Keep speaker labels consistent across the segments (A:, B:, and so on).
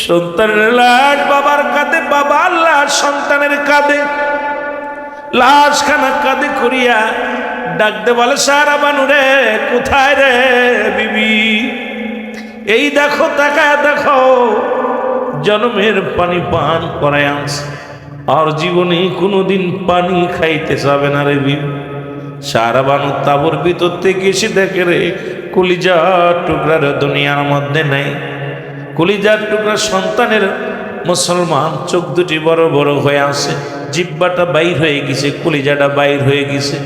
A: সন্তানের লাশ বাবার কাঁধে, বাবার লাশ সন্তানের কাঁধে, লাশখানা কাঁধে করিয়া ডাকতে বলে সারা বানু রে, কোথায় রে বিবি? এই দেখো, তাকায় দেখো, জন্মের পানি পান করায় আনছে, আর জীবনে কোনোদিন পানি খাইতে যাবে না রে বিবি। সারা বানু তাবুর ভিতর থেকে এসে দেখে রে, কলিজার টুকরার দুনিয়ার মধ্যে নেই। কলিজার টুকরা সন্তানের মুসলমান চোখ দুটি বড় বড় হয়ে আসে, জিব্বাটা বাইর হয়ে গেছে, কলিজাটা বাইর হয়ে গেছে।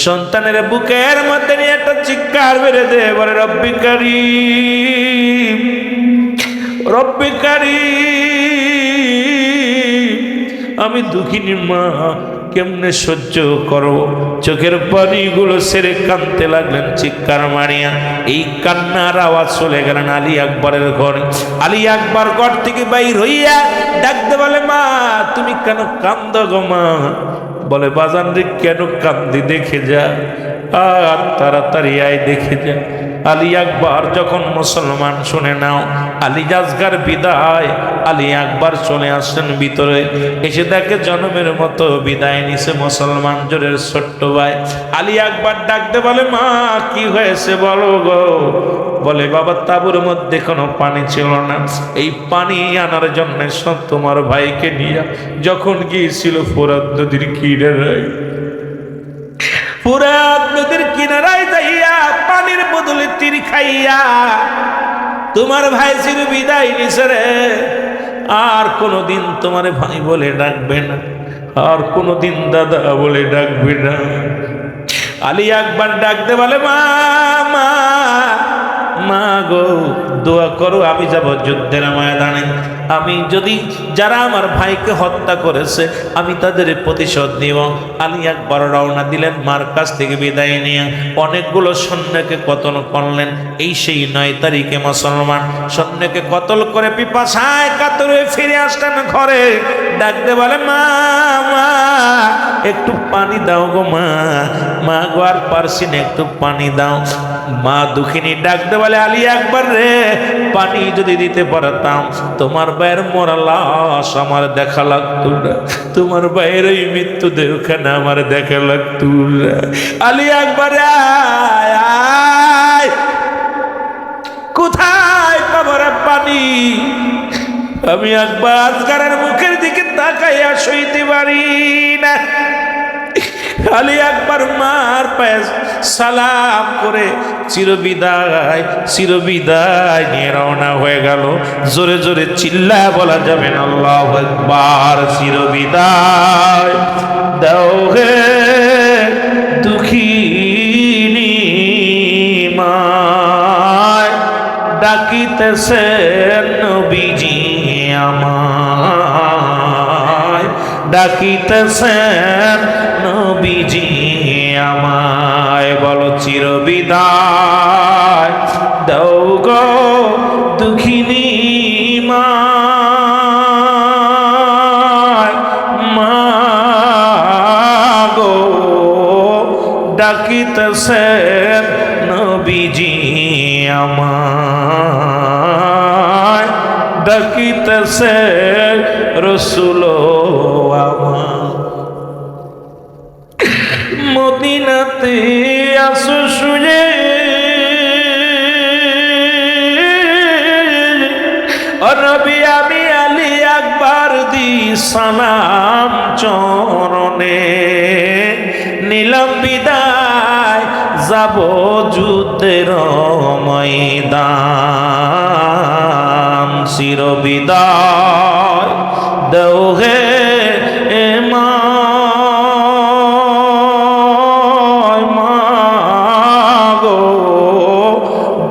A: সন্তানের বুকের মধ্যে নিয়ে একটা চিৎকার বেড়ে দে, বলে রব্বি কারীম, রব্বি কারীম, আমি দুঃখিনী মা, কেমনে সহ্য করো? চোখের পানিগুলো সেরে কাঁদতে লাগলেন চিৎকার মারিয়া। এই কান্নার আওয়াজ চলে গেলেন আলী আকবরের ঘরে। আলী আকবর ঘর থেকে বাইর হইয়া ডাকতে বলে, মা তুমি কেন কান্দ গো মা? বলে, বাজান রে কেন কান্দি দেখে যা, আর তাড়াতাড়ি আয় দেখে যা। আলী আকবর যখন মুসলমান শুনে নাও, আলী আজগার বিদায়, আলী আকবর চলে আসছেন ভিতরে, এসে দেখে জন্মের মতো বিদায় নিছে মুসলমান জোরের ছোট্ট ভাই। আলী আকবর ডাকতে বলে, মা কি হয়েছে বলো গো? বলে, বাবা তাঁবুর মধ্যে কোনো পানি ছিল না, এই পানি আনার জন্য সব তোমার ভাইকে নিয়ে যখন গিয়েছিল ফোরাত নদীর কিনারায়, ফোরাত নদীর কিনারায় যাইয়া পানির বদলে তীর খাইয়া তোমার ভাই চির বিদায় নিছে রে। আর কোনোদিন তোমার ভাই বলে ডাকবে না, আর কোনোদিন দাদা বলে ডাকবে না। আলী আকবর ডাকতে বলে, মা মা মা গো, দোয়া করো, আমি যাব যুদ্ধের ময়দানে। আমি যদি যারা আমার ভাইকে হত্যা করেছে আমি তাদের প্রতিশোধ নিব। আলী আকবর রওনা দিলেন মার কাছ থেকে বিদায় নিয়ে। অনেকগুলো সৈন্যকে কতল করলেন। এই সেই 9 তারিখে মুসলমান সৈন্যকে কতল করে পিপাসায় কাতরে ফিরে আসলেন ঘরে। ডাকতে বলে, মা মা একটু পানি দাও গো মা, মা গো আর পারছি না, একটু পানি দাও। মা দুঃখিনী ডাকতে বলে, আলী আকবর রে, পানি যদি দিতে পারতাম তোমার ভাইয়ের মরা লাশ আমার দেখা লাগতো না, তোমার ভাইয়ের এই মৃত্যু দেহখানে আমার দেখা লাগতো না। আলী আকবর আয় আয়, কোথায় পাবো রে পানি? আমি আকবর আজগারের মুখের দিকে তাকাইয়া সইতে পারি না। আলী আকবর মার পায়ে সালাম করে চিরবিদায় চিরবিদায় নিয়ে রওনা হয়ে গেল। জোরে জোরে চিল্লা বলা যাবে না, আল্লাহু আকবার। চিরবিদায় দাও হে দুঃখিনী মায়, ডাকিতেছে নবীজি আমায়, ডাকিতেছেন নবীজি আমায়। বলো, চিরবিদায় দাও গো দুঃখিনী মায়, মা গো ডাকিতেছেন নবীজি আমায়, ডাকিতেছেন রসুল আমার। মদিনাতে আসো শুয়ে, নবী আমি আলী আকবর দি সালাম চরণে, নিলাম বিদায় যাব যুদ্ধের ময়দান। চিরবিদায় দেও হে মা,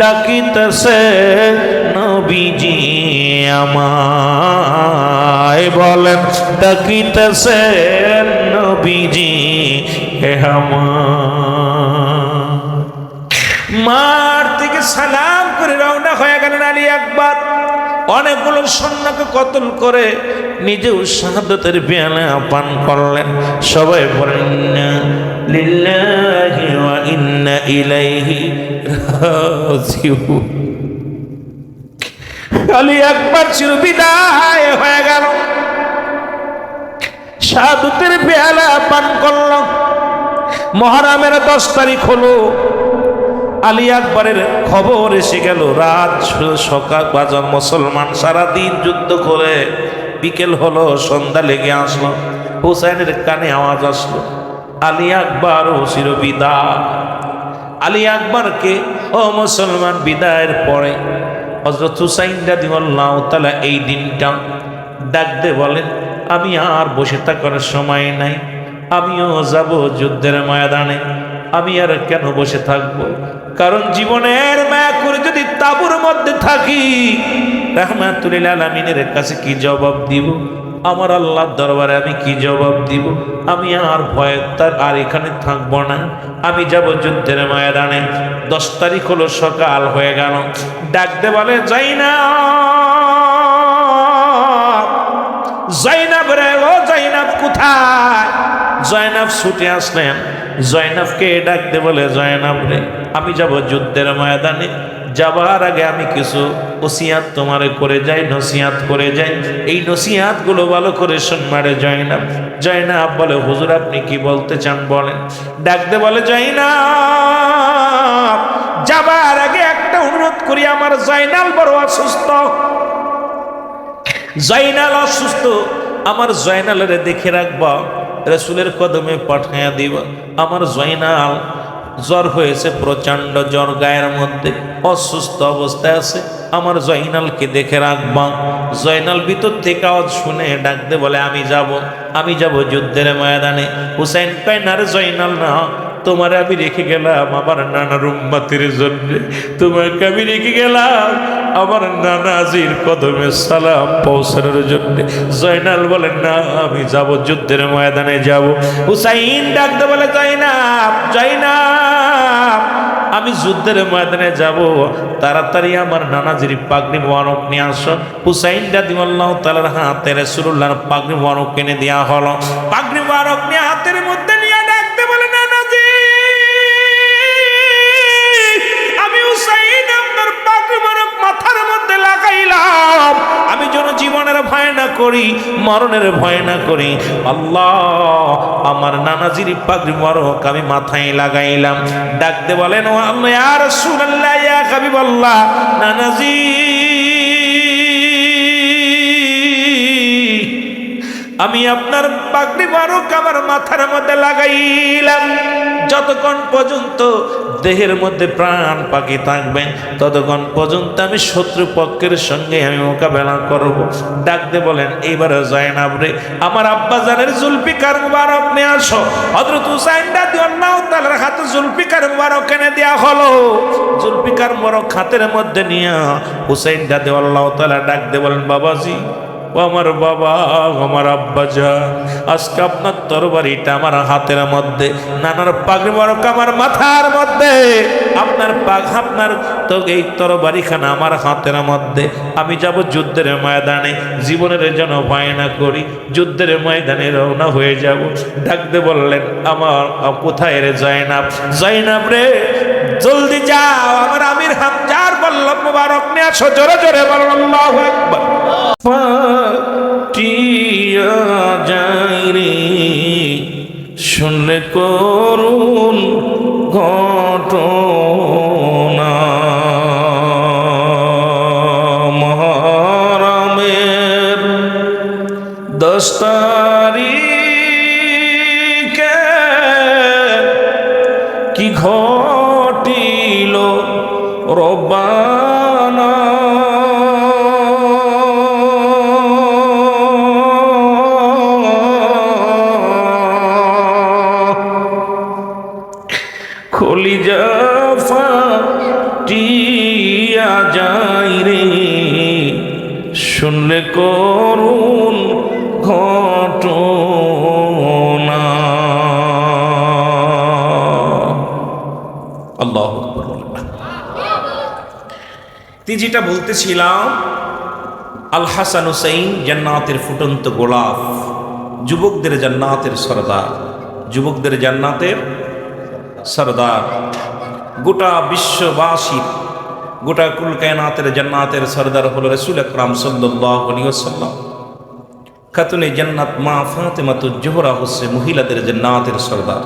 A: ডাকিতেছে নবীজি আমায়। বলেন, ডাকিতেছে নবীজি আমার। মার থেকে সালাম করে রওনা হয়ে গেলেন আলী আকবর। অনেকগুলো সৈন্যকে কতল করে নিজেও শাহাদাতের পেয়ালা পান করলেন। সবাই বলেন, ইন্না লিল্লাহি ওয়া ইন্না ইলাইহি রাজিউন। আলী আকবর চিরবিদায় হয়ে গেল। শাহাদাতের পেয়ালা পান করল। মুহররমের 10 তারিখ হলো। আলী আকবরের খবর এসে গেল। রাত সকাল বাজার, মুসলমান সারাদিন যুদ্ধ করে বিকেল হলো, সন্ধ্যা লেগে আসলো। হুসাইনের কানে আওয়াজ আসলো, আলী আকবর ও চিরবিদায়। আলী আকবরকে ও মুসলমান বিদায়ের পরে হযরত হুসাইন রাদিয়াল্লাহু তাআলা এই দিনটা ডাক দিয়ে বলেন, আমি আর বসে থাকার সময় নাই, আমিও যাব যুদ্ধের ময়দানে। আমি আর কেন বসে থাকব? কারণ জীবনের মায়া করে যদি তাঁবুর মধ্যে থাকি, রাহমাতুল লিল আলামিনের কাছে কি জবাব দিব? আমার আল্লাহর দরবারে আমি কি জবাব দিব? আমি আর ভয় তার আর এখানে থাকবো না, আমি যাব যুদ্ধের ময়দানে। 10 তারিখ হলো, সকাল হয়ে গেল। ডাকতে বলে, জয়নাব, জয়নাব রে, ও জয়নাব কোথায়? জয়নাব ছুটে আসলেন। জয়নাবকে ডাকতে বলে, জয়নাব রে, আমি যাব যুদ্ধের ময়দানে। যাবার আগে আমি কিছু ওসিয়াত তোমারে করে যাই, নসিহাত করে যাই। এই নসিহাত গুলো ভালো করে শুনবারে জয়নাব। জয়নাব বলে, হুজুর আপনি কি বলতে চান বলেন। ডাকতে বলে, জয়নাব, যাবার আগে একটা অনুরোধ করি, আমার জয়নাল বড় অসুস্থ। জয়নাল অসুস্থ, আমার জয়নালের দেখে রাখবা, রাসূলের কদমে পাঠাইয়া দিবা। আমার জয়নাল জ্বর হয়েছে, প্রচন্ড জ্বর, গায়ের মধ্যে অসুস্থ অবস্থায় আছে, আমার জয়নালকে দেখে রাখবা। জয়নাল ভিতর থেকে আওয়াজ শুনে ডাকতে বলে, আমি যাব যুদ্ধের ময়দানে। হুসাইন কয়, না রে জয়নাল না, তোমার আমি রেখে গেলাম আমার নানার উম্মতের জন্য, তোমাকে আমি রেখে গেলাম আমার নানাজির কদমে সালাম পৌঁছানোর জন্য। জয়নাল বলেন, না আমি যাব যুদ্ধের ময়দানে যাব। হুসাইন ডাকতে বলে, জয়নাব, জয়নাব, আমি যুদ্ধের ময়দানে যাব, তাড়াতাড়ি আমার নানাজির পাগড়ি মোবারক নিয়ে আসো। হুসাইন রাদিয়াল্লাহু তাআলার হাতে রাসূলুল্লাহর পাগড়ি মোবারক কিনে দেওয়া হলো। পাগড়ি মোবারক নিয়ে হাতের মধ্যে নিয়ে ডাকতে বলে, নানাজি, আমি হুসাইন আপনার পাগড়ি মোবারক মাথার মধ্যে লাগাইলাম, আমি যেন জীবনের ভয় না করি, মরণের ভয় না করি। আল্লাহ, আমার নানাজির পাগড়ি মোবারক আমি মাথায় লাগাইলাম। ডাকতে বলেন, ও আল্লাহ, ইয়া রাসূলুল্লাহ, ইয়া হাবিবাল্লাহ, নানাজি আমি আপনার পাগড়ি মোবারক আমার মাথার মধ্যে লাগাইলাম, যতক্ষণ পর্যন্ত দেহের মধ্যে প্রাণ পাখি থাকবেন ততক্ষণ পর্যন্ত আমি শত্রু পক্ষের সঙ্গে আমি মোকাবেলা করব। ডাকতে বলেন, এইবারে জয়নাব রে, আমার আব্বাজানের জুলফিকার মুবারক নিয়ে আসো। হযরত হুসাইন রাদিয়াল্লাহু তাআলার হাতে জুলফিকার মুবারক এনে দেয়া হলো। জুলফিকার মুবারক হাতের মধ্যে নিয়ে হুসাইন রাদিয়াল্লাহু তাআলা ডাকতে বলেন, বাবাজি, আমার বাবা, আমার আব্বাজান, আজকে আপনার তরবারিটা আমার হাতের মধ্যে, নানার পাগড়ি মোবারক আমার মাথার মধ্যে, আপনার তো এই তরবারিখানা আমার হাতের মধ্যে। আমি যাব যুদ্ধের ময়দানে, জীবনের জন্য ভয় না করি, যুদ্ধের ময়দানে রওনা হয়ে যাব। ডাকতে বললেন, আমার কোথায় রে জয়নাব? জয়নাব রে, জলদি যাও, আমার আমির হামজার বল্লভ মুবারক নিয়ে আসো। জোরে জোরে বলুন আল্লাহু আকবার। ফাটিয়া যায় রে, শুনলে করুণ ঘটনা, মুহররমের 10 তারিখে কি ঘটিল রব্বানা, কলিজা ফাটিয়া যায় রে, শুনলে করুণ ঘটনা। আল্লাহু আকবার। যেটা বলতেছিলাম, আল হাসান হুসাইন জান্নাতের ফুটন্ত গোলাপ, যুবকদের জান্নাতের সরদার, যুবকদের জান্নাতের সরদার। গোটা বিশ্ববাসীর গোটা কুল কায়নাতের জান্নাতের সরদার হলো রাসূল আকরাম সাল্লাল্লাহু আলাইহি ওয়াসাল্লাম। খাতুনে জান্নাত মা ফাতেমাতুজ জোহরা হচ্ছে মহিলাদের জান্নাতের সরদার।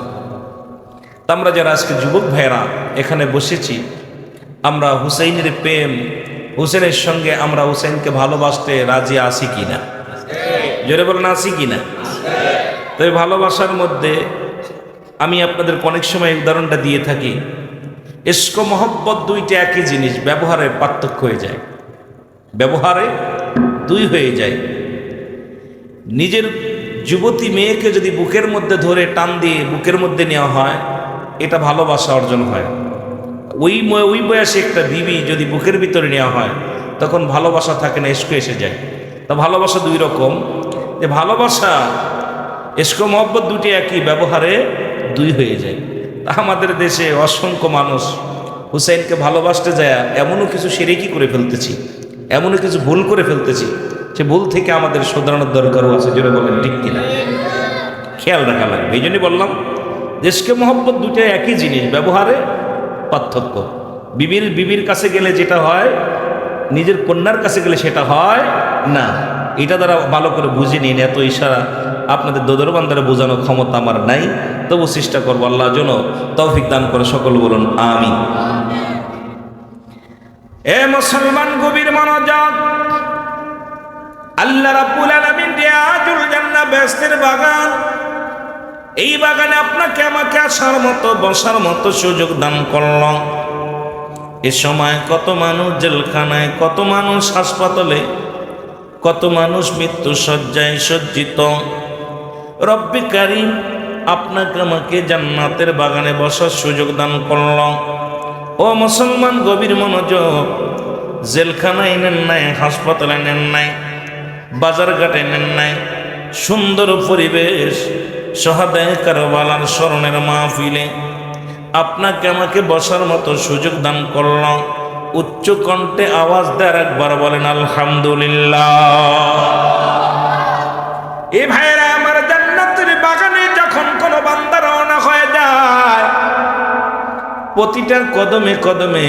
A: আমরা যারা আজকে যুবক ভাইয়েরা এখানে বসেছি, আমরা হুসাইনের প্রেম, হুসেনের সঙ্গে আমরা হুসেনকে ভালোবাসতে রাজি আছি কিনা? জোরে বলেন আছি কিনা? তবে ভালোবাসার মধ্যে আমি আপনাদের অনেক সময় উদাহরণটা দিয়ে থাকি। ইশক মহব্বত দুইটা একই জিনিস, ব্যবহারে পার্থক্য হয়ে যায়, ব্যবহারে দুই হয়ে যায়। নিজের যুবতী মেয়েকে যদি বুকের মধ্যে ধরে টান দিয়ে বুকের মধ্যে নেওয়া হয়, এটা ভালোবাসা অর্জন হয়। ওই বয়সে একটা বিবি যদি বুকের ভিতরে নেওয়া হয়, তখন ভালোবাসা থাকে না, ইশক এসে যায়। তা ভালোবাসা দুই রকম, যে ভালোবাসা ইশক মহব্বত দুটি একই, ব্যবহারে দুই হয়ে যায়। তা আমাদের দেশে অসংখ্য মানুষ হুসাইনকে ভালোবাসতে যায় এমনও কিছু শিরকি করে ফেলতেছি, এমনও কিছু ভুল করে ফেলতেছি, সে ভুল থেকে আমাদের শোধরানোর দরকারও আছে। জোরে বলেন ঠিক কিনা? খেয়াল রাখা লাগবে। এই জন্যই বললাম ইশক মহব্বত দুটো একই জিনিস, ব্যবহারে পার্থক্য। বিবির কাছে গেলে যেটা হয়, নিজের কন্যার কাছে গেলে সেটা হয় না। এটা দ্বারা ভালো করে বুঝে নিন। এত ইশারা আপনাদের দোদরবান্দারে বোঝানোর ক্ষমতা আমার নাই, তবু চেষ্টা করবো। আল্লাহ যেন তৌফিক দান করে, সকল বলুন আমিন। এ মুসলমান, গভীর মনোযোগ। আল্লাহ রাব্বুল আলামিন রিয়াজুল জান্নাহ বেহেশতের বাগান, এই বাগানে আপনাকে আমাকে আসার মতো, বসার মতো সুযোগ দান করল। এ সময় কত মানুষ জেলখানায়, কত মানুষ হাসপাতালে, কত মানুষ মৃত্যু শয্যায় সজ্জিত। রব্বে কারীম আপনাকে আমাকে জান্নাতের বাগানে বসার সুযোগ দান করল। ও মুসলমান, গভীর মনোযোগ। জেলখানায় নেন নাই, হাসপাতালে নেন নাই, বাজার ঘাটে নেন নাই, সুন্দর পরিবেশ, শহাদায়ে কারবালার স্মরণের মাহফিলে আপনাকে আমাকে বসার মতো সুযোগ দান করল। উচ্চ কণ্ঠে আওয়াজ দেয় একবার বলেন আলহামদুলিল্লাহ। এ ভাইরা আমার, জান্নাতের বাগানে যখন কোনো বান্দা রওনা হয়ে যায়, প্রতিটা কদমে কদমে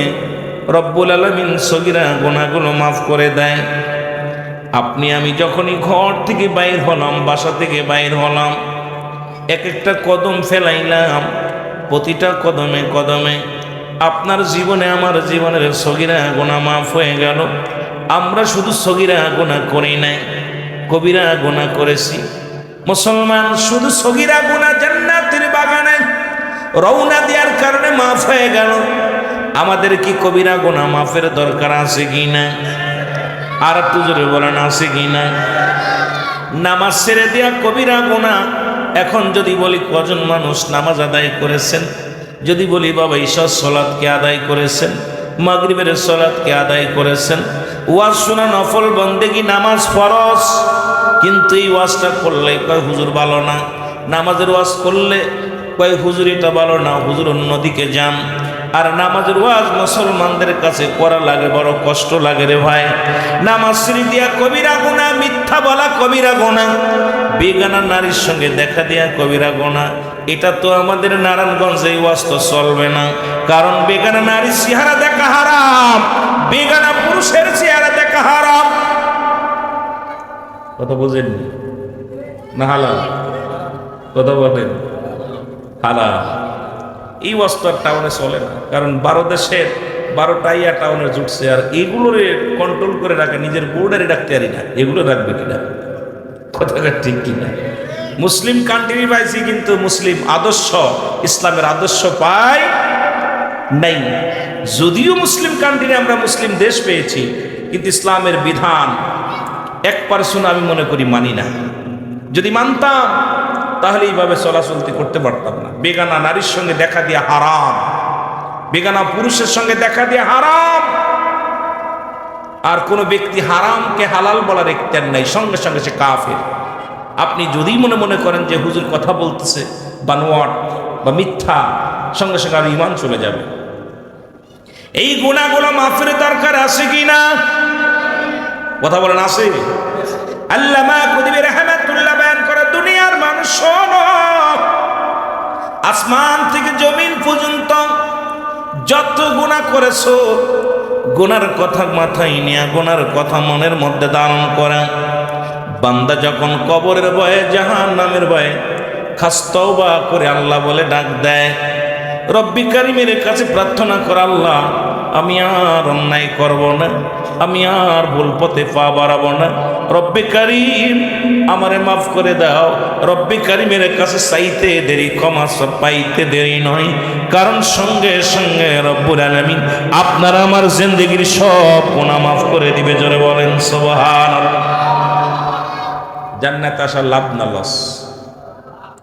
A: রব্বুল আলামিন সগীরা গুনাহগুলো মাফ করে দেয়। আপনি আমি যখনই ঘর থেকে বাইর হলাম, বাসা থেকে বাইর হলাম, এক একটা কদম ফেলাইলাম, প্রতিটা কদমে কদমে আপনার জীবনে আমার জীবনের সগীরা গুনাহ মাফ হয়ে গেল। আমরা শুধু সগীরা গুনাহ করি নাই, কবিরা গুনাহ করেছি। মুসলমান, শুধু সগীরা গুনাহ জান্নাতের বাগানে রওনা দেওয়ার কারণে মাফ হয়ে গেল। আমাদের কি কবিরা গুনাহ মাফের দরকার আছে কি না? আর একটু জোরে বলেন আছে কি না? নামাজ ছেড়ে দেওয়া কবিরা গুনাহ। এখন যদি বলি কজন মানুষ নামাজ আদায় করেছেন, যদি বলি বাবা ঈশার সালাতকে আদায় করেছেন, মাগরিবের সালাতকে আদায় করেছেন, ওয়াজ শোনা নফল বন্দেগী, নামাজ ফরজ, কিন্তু এই ওয়াজটা করলে কয় হুজুর ভালো না, নামাজের ওয়াজ করলে কয় হুজুর এটা ভালো না, হুজুর অন্যদিকে যান। আর নামাজের ওয়াজ মুসলমানদের কাছে করা লাগে, বড় কষ্ট লাগে রে ভাই। নামাজ ছেড়ে দিয়া কবিরা গুনাহ, মিথ্যা বলা কবিরা গুনাহ, বেগানা নারীর সঙ্গে দেখা দেয়া কবিরা গুনাহ। এটা তো আমাদের নারায়ণগঞ্জে এই ওয়াজ তো চলবে না, কারণ বেগানা নারীর চেহারা দেখা হারাম, বেগানা পুরুষের চেহারা দেখা হারাম। কথা বুঝেননি না? হালাল কথা বলেন, হালাল। এই ওয়াজটা টাউনে চলে না, কারণ 12 দেশের 12টাইয়া টাউনে জুটছে, আর এগুলোরে কন্ট্রোল করে রাখে নিজের বোর্ডারে রাখতে পারি না, এগুলো রাখবে কিনা? কথাটা ঠিক কিনা? মুসলিম কান্ট্রি পাইছি, কিন্তু মুসলিম আদর্শ, ইসলামের আদর্শ পাই নাই। যদিও মুসলিম কান্ট্রি, আমরা মুসলিম দেশ পেয়েছি, কিন্তু ইসলামের বিধান 1% আমি মনে করি মানি না। যদি মানতাম তাহলে এইভাবে চলাচলতি করতে পারতাম না। বেগানা নারীর সঙ্গে দেখা দিয়ে হারাম, বেগানা পুরুষের সঙ্গে দেখা দিয়ে হারাম। আর কোনো ব্যক্তি হারামকে হালাল বলার এখতিয়ার নাই, সঙ্গে সঙ্গে সে কাফের। আপনি যদি মনে করেন যে হুজুর কথা বলতেছে বানোয়াট বা মিথ্যা, সঙ্গে সঙ্গে আর ঈমান চলে যাবে। এই গুনাহগুলো মাফের দরকার আছে কি না? কথা বলেন আছে? আল্লামা কুতুবী রাহমাতুল্লাহ বয়ান করে, দুনিয়ার মানুষ শোনো, আসমান থেকে জমিন পর্যন্ত যত গুনাহ করেছো, গুনার কথা মাথায় নিয়ে, গুনার কথা মনের মধ্যে ধারণ করা। বান্দা যখন কবরের ভয়ে, জাহান্নামের ভয়ে খাস তওবা করে আল্লাহ বলে ডাক দেয়, রব্বি কারিমের কাছে প্রার্থনা করে, আল্লাহ আমি আর অন্যায় করব না, আমি আর ভুল পথে পা বাড়াবো না, রব্বি কারিম আমারে মাফ করে দাও। রব্বি কারিমের কাছে চাইতে দেরি, ক্ষমা পাইতে দেরি নয়, কারণ সঙ্গে সঙ্গে রব্বুল আলামিন আপনার আমার জিন্দেগির সব গুনাহ মাফ করে দিবে। জোরে বলেন সুবহানাল্লাহ। জান্নাতে আসা লাভ না লস?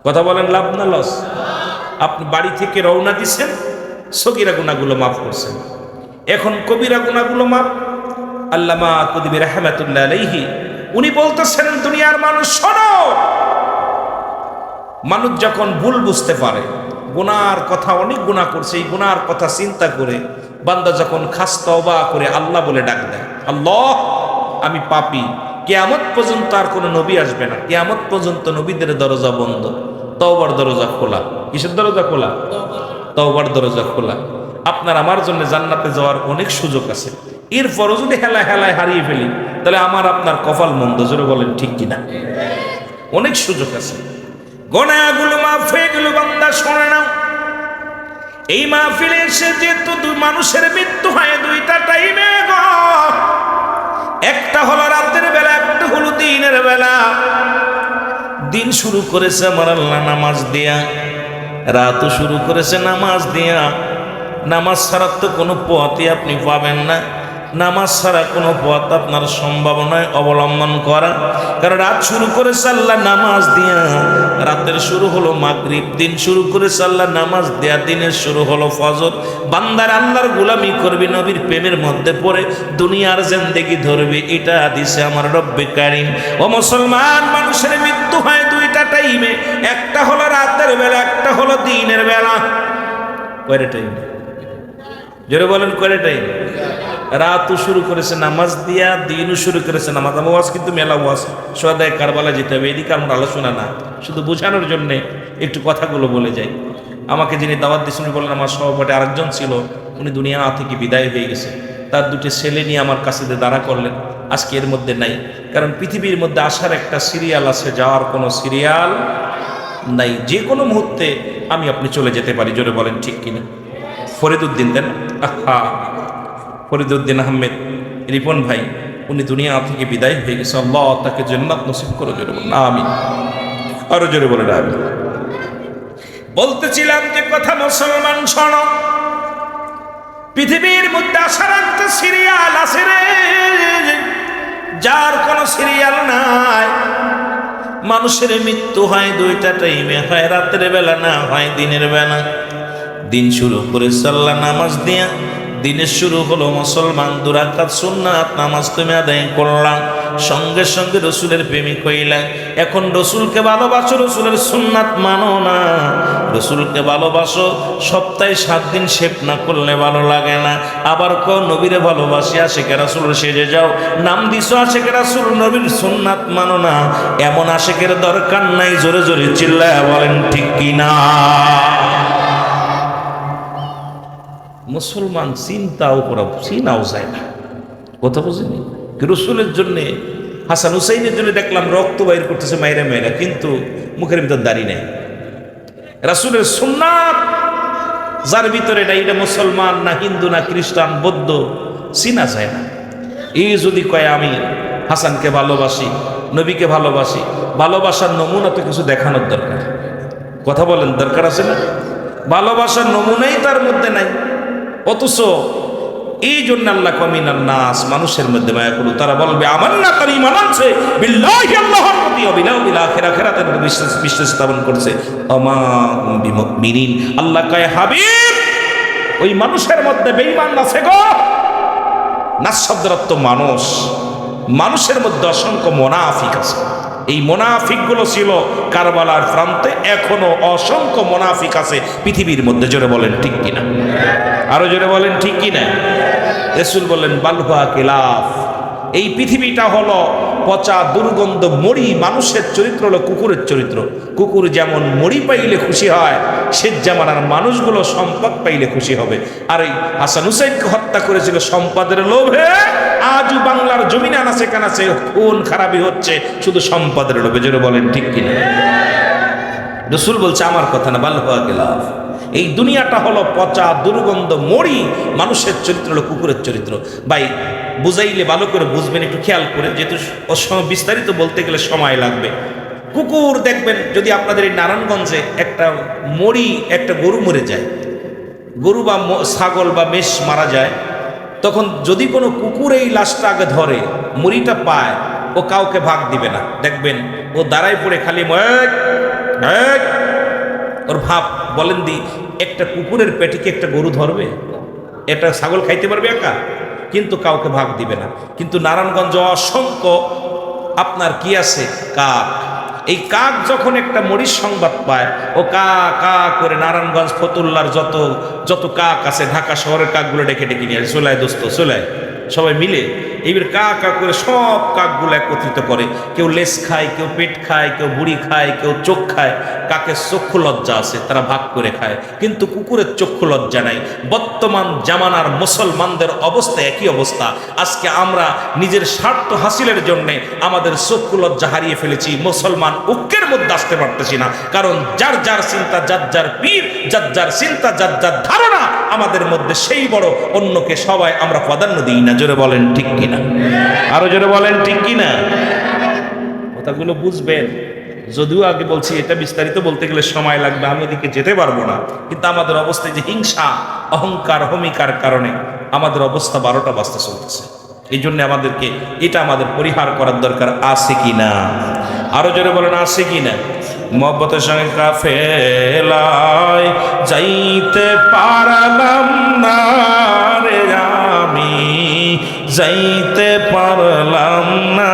A: কথা বলেন, লাভ না লস? আপনি বাড়ি থেকে রওনা দিছেন, সগীরা গুনাহগুলো মাফ করছেন, এখন কবিরা গুনাহগুলো মাফ। আল্লামা কুতুবী রাহমাতুল্লাহ আলাইহি উনি বলতেছেন, দুনিয়ার মানুষ শোনো, মানুষ যখন ভুল বুঝতে পারে, গুনার কথা, অনেক গুনাহ করছে, এই গুনার কথা চিন্তা করে বান্দা যখন খাস তওবা করে আল্লাহ বলে ডাক দেয়, আল্লাহ আমি পাপী, কিয়ামত পর্যন্ত আর কোনো নবী আসবে না, কিয়ামত পর্যন্ত নবীদের দরজা বন্ধ, তওবার দরজা খোলা। কিসের দরজা খোলা? তওবার দরজা খোলা। আপনার আমার জন্য জান্নাতে যাওয়ার অনেক সুযোগ আছে। এরপরও যদি হেলায় হেলায় হারিয়ে ফেলি, তাহলে আমার আপনার কপাল মন্দ। জোরে বলেন ঠিক কিনা? অনেক সুযোগ আছে। গুনাহগুলো মাফ হয়ে গেল। বান্দা শোনে নাও, এই মাহফিলে এসে যেহেতু মানুষের মৃত্যু হয় দুইটা টাইমে গো, একটা হলো রাতের বেলা, একটা হলো দিনের বেলা। দিন শুরু করেছে আমার আল্লাহ নামাজ দিয়া, রাতও শুরু করেছে নামাজ দিয়া। নামাজ ছাড়া তো কোনো পথই আপনি পাবেন না, নামাজ ছাড়া কোনো পথ আপনার সম্ভব নয় অবলম্বন করা। কারণ রাত শুরু করেছে আল্লাহ নামাজ দিয়া, রাতের শুরু হলো মাগরিব। দিন শুরু করেছে আল্লাহ নামাজ দেয়া, দিনের শুরু হলো ফজর। বান্দার আল্লাহর গোলামি করবি, নবীর প্রেমের মধ্যে পড়ে দুনিয়ার জিন্দেগি ধরবি, এটা দিছে আমার রব্বে কারিম। ও মুসলমান, মানুষের মৃত্যু হয় দুইটা টাইমে, একটা হলো রাতের বেলা, একটা হলো দিনের বেলা। কয়টা টাইম? জোরে বলেন, কয়টা টাইম? রাতও শুরু করেছে নামাজ দিয়া, দিনও শুরু করেছে নামাজ। আমার ওয়াজ কিন্তু মেলা ওয়াজ, সোয়াদায় কারবালা যেতে হবে, এদিকে আমার আলোচনা না, শুধু বোঝানোর জন্যে একটু কথাগুলো বলে যাই। আমাকে যিনি দাওয়াত দিয়েছেন বললেন, আমার সহপাঠী আরেকজন ছিল, উনি দুনিয়া থেকে বিদায় হয়ে গেছে, তার দুটি ছেলে নিয়ে আমার কাছে দাঁড়া করলেন। আজকে এর মধ্যে নাই, কারণ পৃথিবীর মধ্যে আসার একটা সিরিয়াল আছে, যাওয়ার কোনো সিরিয়াল নাই। যে কোনো মুহূর্তে আমি আপনি চলে যেতে পারি। জোরে বলেন ঠিক কিনা? ফরিদউদ্দিন দেন, আহা ফরিদউদ্দিন আহমেদ রিপন ভাই, উনি দুনিয়া থেকে বিদায় হয়ে গেছে। আল্লাহ তাকে জান্নাত নসিব করো। জোরে বলেন আমিন। আরো জোরে বলেন আমিন। বলতেছিলাম যে কথা, মুসলমান শোনো, পৃথিবীর মধ্যে আসার একটা সিরিয়াল আছে রে, যার কোনো সিরিয়াল নাই। মানুষের মৃত্যু হয় দুইটা টাইমে, হয় রাতের বেলা, না হয় দিনের বেলা। দিন শুরু করে আল্লাহ নামাজ দিয়া, দিনের শুরু হলো মুসলমান 2 রাকাত সুন্নাত নামাজ তুমি আদায় করলাম, সঙ্গে সঙ্গে রসুলের প্রেমিক হইলা। এখন রসুলকে ভালোবাসো, রসুলের সুন্নাত মানো না। রসুলকে ভালোবাসো, সপ্তাহে 7 দিন শেভ না করলে ভালো লাগে না। আবার নবীরে ভালোবাসি, আশেকে রাসূল সেজে যাও, নাম দিছো আশেকে রাসূল, নবীর সুন্নাত মানো না। এমন আশেকের দরকার নাই। জোরে জোরে চিল্লায়া বলেন ঠিক কিনা? মুসলমান চিন্তাও করা, চিনাও যায় না। কথা বুঝিনি? রসুলের জন্যে, হাসান হুসাইনের জন্য দেখলাম রক্ত বাইর করতেছে মাইরা মাইরা, কিন্তু মুখের ভিতর দাড়ি নেই। রাসূলের সুন্নাত যার ভিতরে নাই, এটা মুসলমান না, হিন্দু না, খ্রিস্টান, বৌদ্ধ, চিনা যায় না। এই যদি কয় আমি হাসানকে ভালোবাসি, নবীকে ভালোবাসি, ভালোবাসার নমুনা তো কিছু দেখানোর দরকার। কথা বলেন, দরকার আছে না? ভালোবাসার নমুনাই তার মধ্যে নাই। অথচ এই জন্য আল্লাহ কমিনান নাস, মানুষের মধ্যে মায়া করু, তারা বলবে আমান্না, তার ঈমান আনছে, বিল্লাহি আল্লাহর প্রতি, বিল আখিরাতের বিশ্বাস স্থাপন করছে, আমা বিমুমিনিন। আল্লাহ কয় হাবিব, ওই মানুষের মধ্যে বেঈমান আছে গো। নাস শব্দের অর্থ মানুষ, মানুষের মধ্যে অসংখ্য মুনাফিক আছে। এই মুনাফিকগুলো ছিল কারবালার প্রান্তে, এখনো অসংখ্য মুনাফিক আছে পৃথিবীর মধ্যে। জোরে বলেন ঠিক কিনা? আরো জোরে বলেন ঠিক কিনা? রাসূল বলেন বালহুয়া কিলাফ, এই পৃথিবীটা হলো পচা দুর্গন্ধ মরি, মানুষের চরিত্র হলো কুকুরের চরিত্র। কুকুর যেমন মরি পাইলে খুশি হয়, সে যেমন আর মানুষগুলো সম্পদ পাইলে খুশি হবে। আর এই হাসান হুসাইনকে হত্যা করেছিল সম্পদের লোভে। আজও বাংলার জমিনে আনাচে কানাচে খুন খারাপি হচ্ছে শুধু সম্পদের লোভে। জোরে বলেন ঠিক কিনা? রসুল বলছে আমার কথা না, বাল হওয়া গেলাম। এই দুনিয়াটা হলো পচা দুর্গন্ধ মরি, মানুষের চরিত্র হলো কুকুরের চরিত্র। ভাই বুঝাইলে ভালো করে বুঝবেন, একটু খেয়াল করে, যেহেতু বিস্তারিত বলতে গেলে সময় লাগবে। কুকুর দেখবেন, যদি আপনাদের এই নারায়ণগঞ্জে একটা মরি, একটা গরু মরে যায়, গরু বা ছাগল বা মেষ মারা যায়, তখন যদি কোনো কুকুর এই লাশটা আগে ধরে, মরিটা পায়, ও কাউকে ভাগ দিবে না। দেখবেন ও দাঁড়ায় পড়ে খালি ওর ভাব। বলেন দি, একটা কুকুরের পেটে কি একটা গরু ধরবে? একটা ছাগল খাইতে পারবে একা? কিন্তু কাউকে ভাগ দিবে না। কিন্তু নারায়ণগঞ্জ অসংখ্য আপনার কি আছে, কাক। এই কাক যখন একটা মরিচ সংবাদ পায়, ও কা কা করে নারায়ণগঞ্জ ফতুল্লার যত কাক আছে, ঢাকা শহরের কাকগুলো ডেকে ডেকে নিয়ে আসে, চলায় দোস্ত চলায়, সবাই মিলে এইবার কা কা করে সব কাকগুলো একত্রিত করে। কেউ লেজ খায়, কেউ পেট খায়, কেউ বুড়ি খায়, কেউ চোখ খায়। কাকের চক্ষু লজ্জা আছে, তারা ভাগ করে খায়, কিন্তু কুকুরের চক্ষু লজ্জা নাই। বর্তমান জামানার মুসলমানদের অবস্থা একই অবস্থা। আজকে আমরা নিজের স্বার্থ হাসিলের জন্য আমাদের চক্ষু লজ্জা হারিয়ে ফেলেছি। মুসলমান ঐক্যের মধ্যে আসতে পারতেছি না, কারণ যার যার চিন্তা, যার যার পীর, যার যার চিন্তা, যার যার ধারণা, আমাদের মধ্যে সেই বড়, অন্যকে সবাই আমরা প্রাধান্য দিই না। জোরে বলেন ঠিক কিনা? আরো জোরে বলেন ঠিক কিনা? কথাগুলো বুঝবেন। যদিও আগে বলছি এটা বিস্তারিত বলতে গেলে সময় লাগবে, আমি ওদিকে যেতে পারবো না। কিন্তু আমাদের অবস্থায় যে হিংসা, অহংকার, হমিকার কারণে আমাদের অবস্থা 12টা বাজতে চলতেছে। এই জন্য আমাদেরকে এটা আমাদের পরিহার করার দরকার আছে কিনা? আরো জোরে বলেন আছে কিনা? মহব্বতের সঙ্গে কাফেলায় যাইতে পারলাম না রে, আমি যাইতে পারলাম না।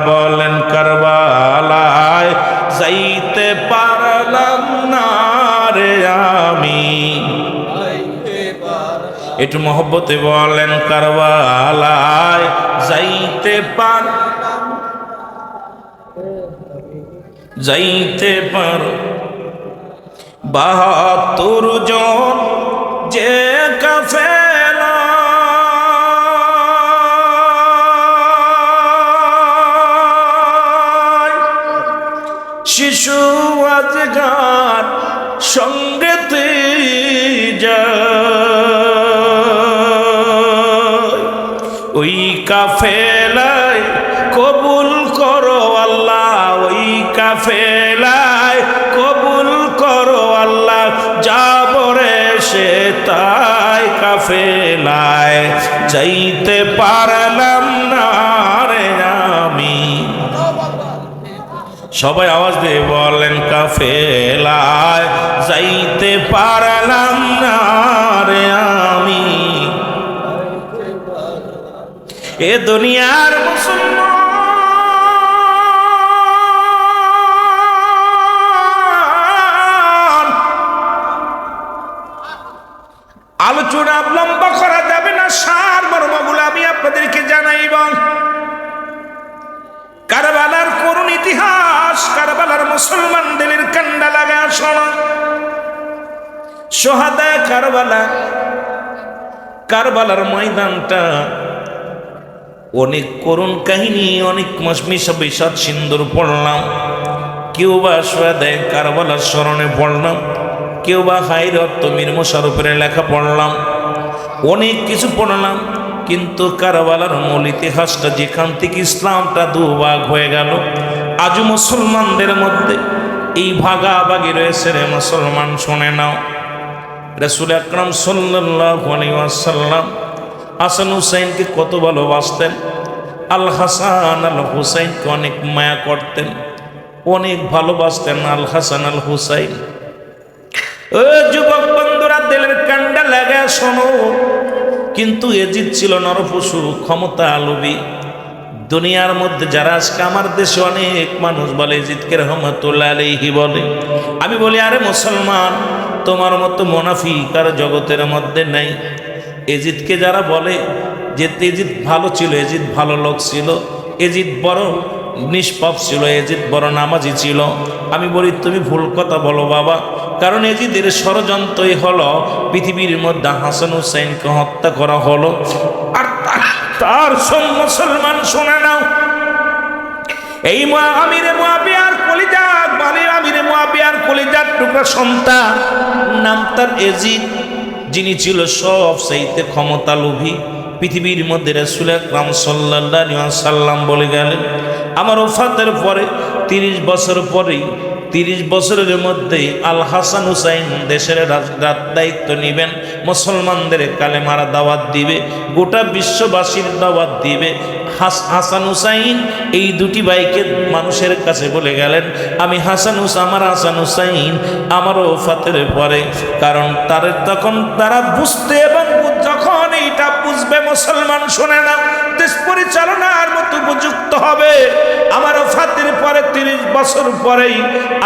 A: বলেন কারবালায় যাইতে পারলাম না রে, আমি। একটু মহব্বতে বলেন কারবালায় যাইতে পার 72 জন যে কাফেলা, শিশু আজগার সঙ্গেতে যায়, ওই কাফেলায় কবুল করো আল্লাহ, ওই কাফেলায় কবুল করো আল্লাহ। যাবরে সে তাই কাফেলায় যাইতে পারলাম না রে, আমি। সবাই আওয়াজ দিয়ে বলেন কাফেলায় যাইতে পারলাম না রে, আমি। এ দুনিয়ার মুসলমান আলোচনা লম্বা করা যাবে না, সার মর্মগুলো আমি আপনাদেরকে জানাইব। কারবালার করুণ ইতিহাস, কারবালার মুসলমানদের কান্ডা লাগা শোনা। সোহাদা কারবালা, কারবালার ময়দানটা অনেক করুণ কাহিনী, অনেক মিশা বিষাদ সিন্দুর পড়লাম। কেউ বা সোহাদায় কারবালার স্মরণে পড়লাম, কেউ বা হাইরত মীর মোশাররফের লেখা পড়লাম, অনেক কিছু পড়লাম। কিন্তু কারবালার মূল ইতিহাসটা, যেখান থেকে ইসলামটা দুভাগ হয়ে গেল, আজও মুসলমানদের মধ্যে এই ভাগাভাগি রয়েছে রে মুসলমান। শুনে নাও, রাসূল আকরাম সাল্লাল্লাহু আলাইহি ওয়াসাল্লাম হাসান হুসাইনকে কত ভালোবাসতেন। আল হাসান আল হুসাইনকে অনেক মায়া করতেন, অনেক ভালোবাসতেন আল হাসান আল হুসাইন। ও যুবক বন্ধুরা, দিলের কান্ডা লাগা শোনো। কিন্তু এজিদ ছিল নরপশু, ক্ষমতা লোভী। দুনিয়ার মধ্যে যারা আজকে আমার দেশে অনেক মানুষ বলে এজিদকে রহমাতুল্লাহ আলাইহি বলে, আমি বলি আরে মুসলমান, তোমার মতো মুনাফিক আর জগতের মধ্যে নাই। এজিদকে যারা বলে যে এজিদ ভালো ছিল, এজিদ ভালো লোক ছিল, এজিদ বড় নিষ্পাপ ছিল, এজিদ বড় নামাজি ছিল। আমি বলি তুমি ভুল কথা বলো বাবা, কারণ এজিদের ষড়যন্ত্রই হলো পৃথিবীর মধ্যে হাসান হুসাইনকে হত্যা করা হলো। আর তার মুসলমান শুনে নাও, এই আমিরে মুয়াবিয়ার কলিজা, বালির আমিরে মুয়াবিয়ার কলিজার টুকরা সন্তান, নাম তার এজিদ, যিনি ছিল সবচাইতে ক্ষমতা লোভী। পৃথিবীর মধ্যে রাসূল আকরাম সাল্লাল্লাহু আলাইহি সাল্লাম বলে গেলেন, আমার ওফাতের পরে 30 বছর পরেই, 30 বছরের মধ্যেই আল হাসান হুসাইন দেশের দায়িত্ব নেবেন, মুসলমানদের কালেমার দাওয়াত দিবে, গোটা বিশ্ববাসীর দাওয়াত দিবে। হাসান হুসাইন এই দুটি ভাইকে মানুষের কাছে বলে গেলেন, আমি আমার হাসান হুসাইন আমার ওফাতের পরে, কারণ তখন তারা বুঝতে এবং যখন এইটা বুঝবে মুসলমান শোনে না, দেশ পরিচালনার মতো উপযুক্ত হবে। আমার ওফাতের পরে 30 বছর পরেই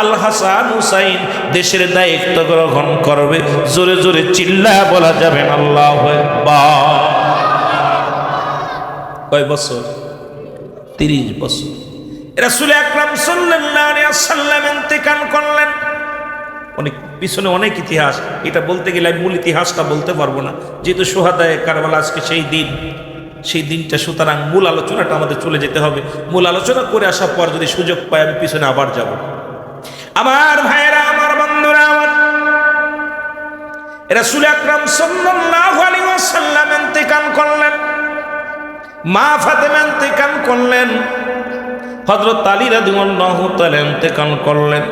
A: আল হাসান হুসাইন দেশের দায়িত্ব গ্রহণ করবে। জোরে জোরে চিল্লায়া বলা যাবে আল্লাহু আকবার। কয় বছর? 30 বছর। রাসূল আকরাম সাল্লাল্লাহু আলাইহি ওয়াসাল্লাম ইন্তেকাল করলেন। অনেক পিছনে অনেক ইতিহাস, এটা বলতে গেলে মূল ইতিহাসটা বলতে পারবো না, যেহেতু শুহাদায়ে কারবালা আজকে সেই দিনটা, সুতরাং মূল আলোচনাটা আমাদের চলে যেতে হবে। মূল আলোচনা করে আসার পর যদি সুযোগ পাই আমি পিছনে আবার যাব। আমার ভাইয়েরা, আমার বন্ধুরা, আমার রাসূল আকরাম সাল্লাল্লাহু আলাইহি ওয়াসাল্লাম ইন্তেকাল করলেন, মা ফাতেমা ইন্তেকাল করলেন, হযরত আলী রাদিয়াল্লাহু তাআলা ইন্তেকাল করলেন।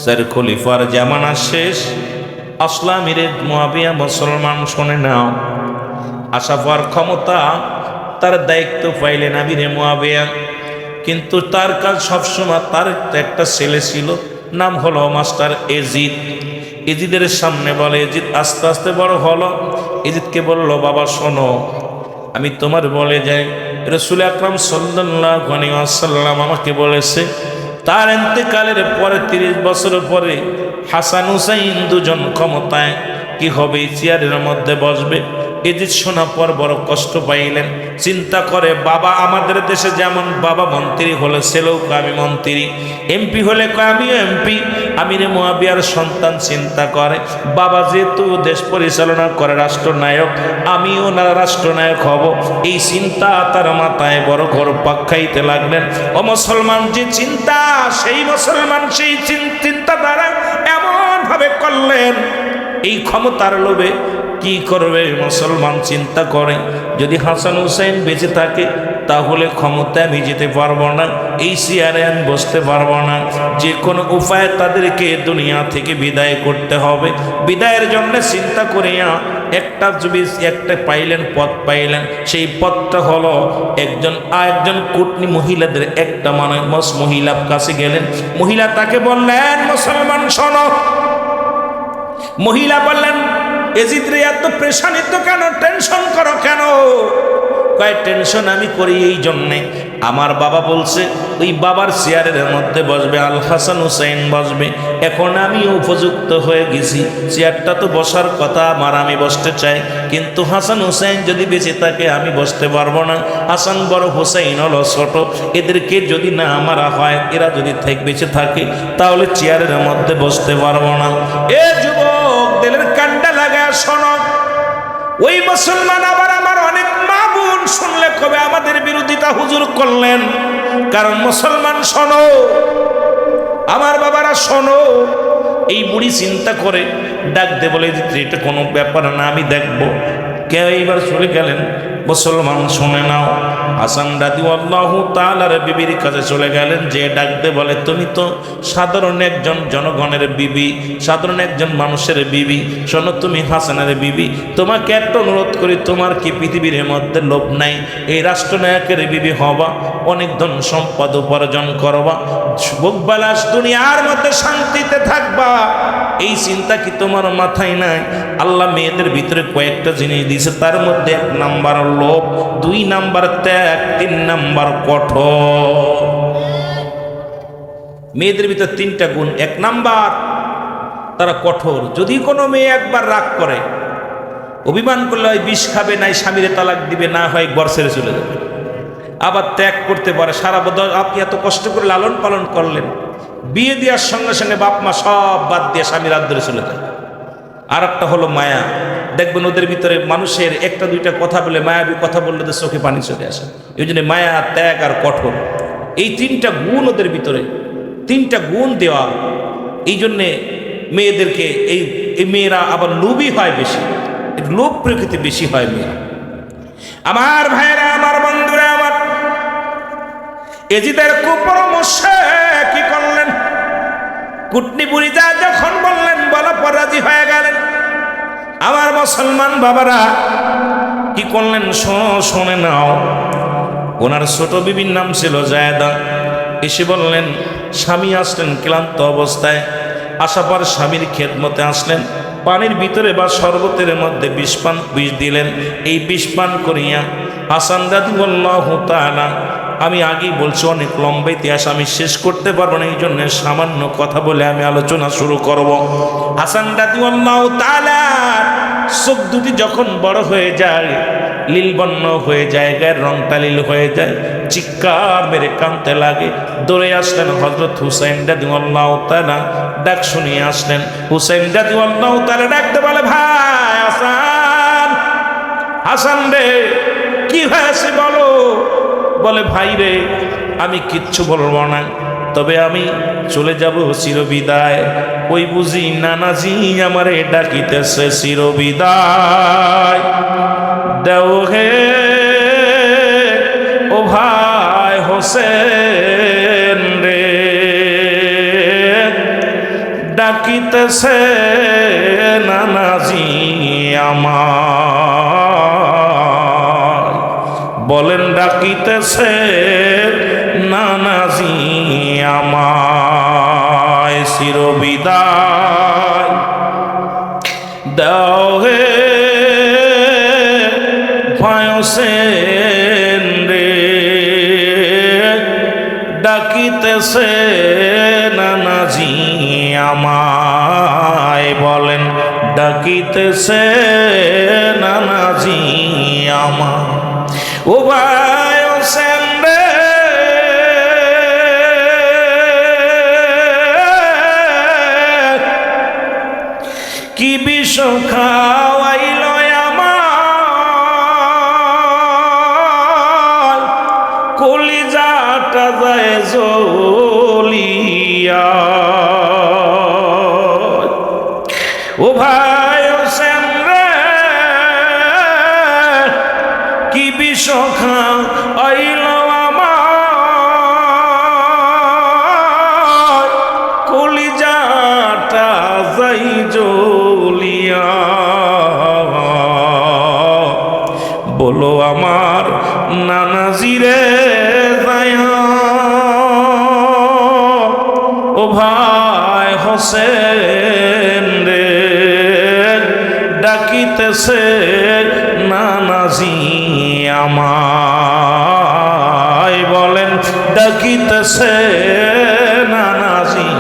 A: স্যার খলিফার জামানা শেষ, আসলা আমিরে মুয়াবিয়া মুসলমান শুনে নাও, আসাফার ক্ষমতা, তার দায়িত্ব পাইলেন আমিরে মুয়াবিয়া। কিন্তু তার কাজ সবসময়, তার একটা ছেলে ছিল, নাম হলো মাস্টার এজিদ। এজিদের সামনে বলে, এজিদ আস্তে আস্তে বড় হলো। এজিদকে বলল, বাবা শোনো, আমি তোমার বলে যাই, রাসূল আকরাম সাল্লাল্লাহু আলাইহি ওয়াসাল্লাম আমাকে বলেছে তার ইন্তেকালের পরে 30 বছর পরে হাসান হুসাইন দুজন ক্ষমতায় কি হবে, চেয়ারের মধ্যে বসবে। এজিদ শোনা পর বড় কষ্ট পাইলেন, চিন্তা করে, বাবা আমাদের দেশে যেমন বাবা মন্ত্রী হলে ছেলেও আমি মন্ত্রী, এমপি হলে আমিও এমপি। আমিরে মুয়াবিয়ার সন্তান চিন্তা করে, বাবা যেহেতু দেশ পরিচালনা করে রাষ্ট্রনায়ক, আমিও না রাষ্ট্রনায়ক হব। এই চিন্তা তার মাথায় বড় ঘুরপাক খাইতে লাগলেন। ও মুসলমান, যে চিন্তা, সেই মুসলমান সেই চিন্তা দ্বারা এমন ভাবে করলেন, এই ক্ষমতার লোভে কি করবে মুসলমান চিন্তা করে, যদি হাসান হুসাইন বেঁচে থাকে তাহলে ক্ষমতায় আমি যেতে পারবো না, এই চেয়ারে আমি বসতে পারবো না, যে কোনো উপায়ে তাদেরকে দুনিয়া থেকে বিদায় করতে হবে। বিদায়ের জন্য চিন্তা করিয়া একটা পাইলেন, পথ পাইলেন। সেই পথটা হলো একজন কুটনি মহিলাদের একটা মানুষ মহিলার কাছে গেলেন। মহিলা তাকে বললেন, মুসলমান শোনো। মহিলা বললেন, এজিদ রে এত প্রেশানিত কেন, টেনশন করো কেন? কয়, টেনশন আমি করি এই জন্যে, আমার বাবা বলছে ওই বাবার চেয়ারের মধ্যে বসবে আল হাসান হুসাইন বসবে। এখন আমি উপযুক্ত হয়ে গেছি, চেয়ারটা তো বসার কথা আমার, আমি বসতে চাই, কিন্তু হাসান হুসাইন যদি বেঁচে থাকে আমি বসতে পারবো না। হাসান বড়, হুসাইন হলো ছোট, এদেরকে যদি না মারা হয়, এরা যদি বেঁচে থাকে তাহলে চেয়ারের মধ্যে বসতে পারবো না। এ যুবক, দিলের কান্ডা লাগা শোনো, ওই মুসলমান আবার আমার অনেক মা বোন শুনলে কবে আমাদের বিরোধিতা হুজুর করলেন। কারণ মুসলমান শোনো, আমার বাবারা শোনো, এই বুড়ি চিন্তা করে ডাক দে, বলে এটা কোনো ব্যাপার না, আমি দেখবো। কে এইবার চলে গেলেন। মুসলমান শুনে নাও, হাসান রাদিয়াল্লাহু তাআলার বিবির কাছে চলে গেলেন, যে ডাকতে বলে, তুমি তো সাধারণ একজন জনগণের বিবি, সাধারণ একজন মানুষের বিবি, শোনো তুমি হাসানের বিবি, তোমাকে একটা অনুরোধ করি, তোমার কি পৃথিবীর মধ্যে লোভ নাই এই রাষ্ট্রনায়কের বিবি হবা, অনেক ধন সম্পদ উপার্জন করবা, ভোগবিলাস দুনিয়ার মধ্যে শান্তিতে থাকবা, এই চিন্তা কি তোমার মাথায় নাই? আল্লাহ মেয়েদের ভিতরে কয়েকটা জিনিস দিয়েছে, তার মধ্যে 1 নাম্বার লোভ, 2 নাম্বার ত্যাগ, 3 নাম্বার কঠোর। মেয়েদের ভিতরে 3টা গুণ। 1 নাম্বার, তারা কঠোর। যদি কোনো মেয়ে একবার রাগ করে, অভিমান করলে হয় বিষ খাবে, নাই স্বামীরে তালাক দিবে, না হয় ঘর ছেড়ে চলে যাবে। আবার ত্যাগ করতে পারে। সারা বছর আপনি এত কষ্ট করে লালন পালন করলেন, বিয়ে দেওয়ার সঙ্গে সঙ্গে বাপ মা সব বাদ দিয়ে স্বামীর হাত ধরে চলে যায়। আর একটা হলো মায়া। দেখবেন ওদের ভিতরে মানুষের একটা দুইটা কথা বলে, মায়াবী কথা বললে তো চোখে পানি চলে আসে। এই জন্য মায়া, ত্যাগ আর কঠোর, এই তিনটা গুণ ওদের ভিতরে, তিনটা গুণ দেওয়া। এই জন্যে মেয়েদেরকে এই মেয়েরা আবার লোভী হয় বেশি, লোভ প্রকৃতি বেশি হয় মেয়েরা। আমার ভাইরা, আমার বন্ধুরা, আমার এজিদের কুপরামর্শে কি করলেন, কুটনি বুড়ি যা যখন বললেন বলা পর রাজি হয়ে গেলেন। আমার মুসলমান বাবারা কি করলেন শুনে নাও। ওনার ছোট বিবির নাম ছিল জায়দা। এসে বললেন, স্বামী আসলেন ক্লান্ত অবস্থায়, আসার পর স্বামীর খেদমতে আসলেন, পানির ভিতরে বা শরবতের মধ্যে বিষ দিলেন। এই বিষ পান করিয়া হাসান রাদিয়াল্লাহু তাআলা, আমি আগেই বলছি অনেক লম্বা ইতিহাস আমি শেষ করতে পারবো না, এই জন্য সামান্য কথা বলে আমি আলোচনা শুরু করব। হাসান রাদিয়াল্লাহু তাআলা চোখ দুটি যখন বড় হয়ে যায়, লীলবর্ণ হয়ে যায়, গায়ের রংটা লীল হয়ে যায়, চিৎকার মেরে কাঁদতে লাগে। দৌড়ে আসলেন হযরত হুসাইন রাদিয়াল্লাহু তাআলা, ডাক শুনিয়ে আসলেন। হুসাইন রাদিয়াল্লাহু তাআলা ডাকতে বলে, ভাই হাসান, হাসান রে কি হয়েছে বলো। বলে, ভাই রে আমি কিচ্ছু বলবো না, তবে আমি চলে যাব চিরবিদায়। ওই বুঝি নানাজি আমারে ডাকিতেছে চিরবিদায় দেও হে ও ভাই হোসেন রে, ডাকিতেছে নানাজি আমার। বলেন, ডাকিতেছে নানাজি আমায় চিরবিদায় দাও হে ভাই হোসেন রে, ডাকিতেছে নানাজি আমায়। বলেন, ডাকিতেছে নানাজি আমায়। ও ভাই হোসেন রে, কি বিষ খাওয়াইল আমার, কলিজাটা যায় জ্বলিয়া। ও ভাই হোসেন রে, কি বিষ খাওয়াইল আমার, কলিজাটা যাই জ্বলিয়া। বলো আমার নানাজি রে যায়া, ও ভাই হোসেন রে, ডাকিতেছে নানাজি আমায়। বলেন, ডাকিতেছে নানাজি।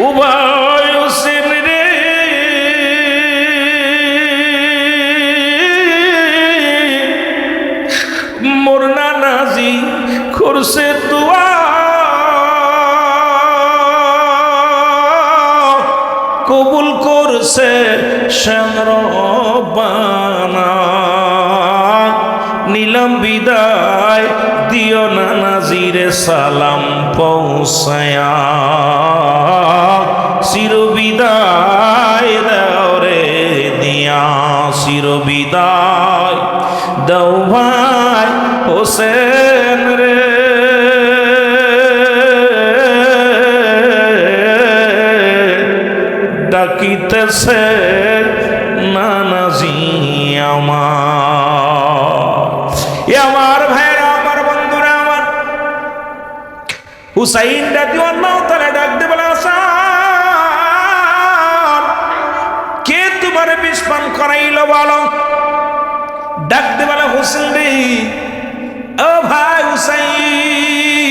A: ও ভাই হোসেন রে, মোর নানাজি করছে দোয়া, কবুল করছে রব্বানা। নিলাম বিদায়, দিও নানাজিরে সালাম পৌঁছায়া, চিরবিদায় দাও রে দিয়া, চিরবিদায় দাও ভাই হোসেন রে। ডাকিতেছে নানাজি আমার ভাইরা, আমার বন্ধুরা, আমার হুসাইন রাদিয়াল্লাহু তাআলা ডাক দিয়ে বলে, হাসান কে তোমার বিষ পান করাইলো বলো। ডাক দিয়ে বলে, হোসেন রে, ও ভাই হুসাইন,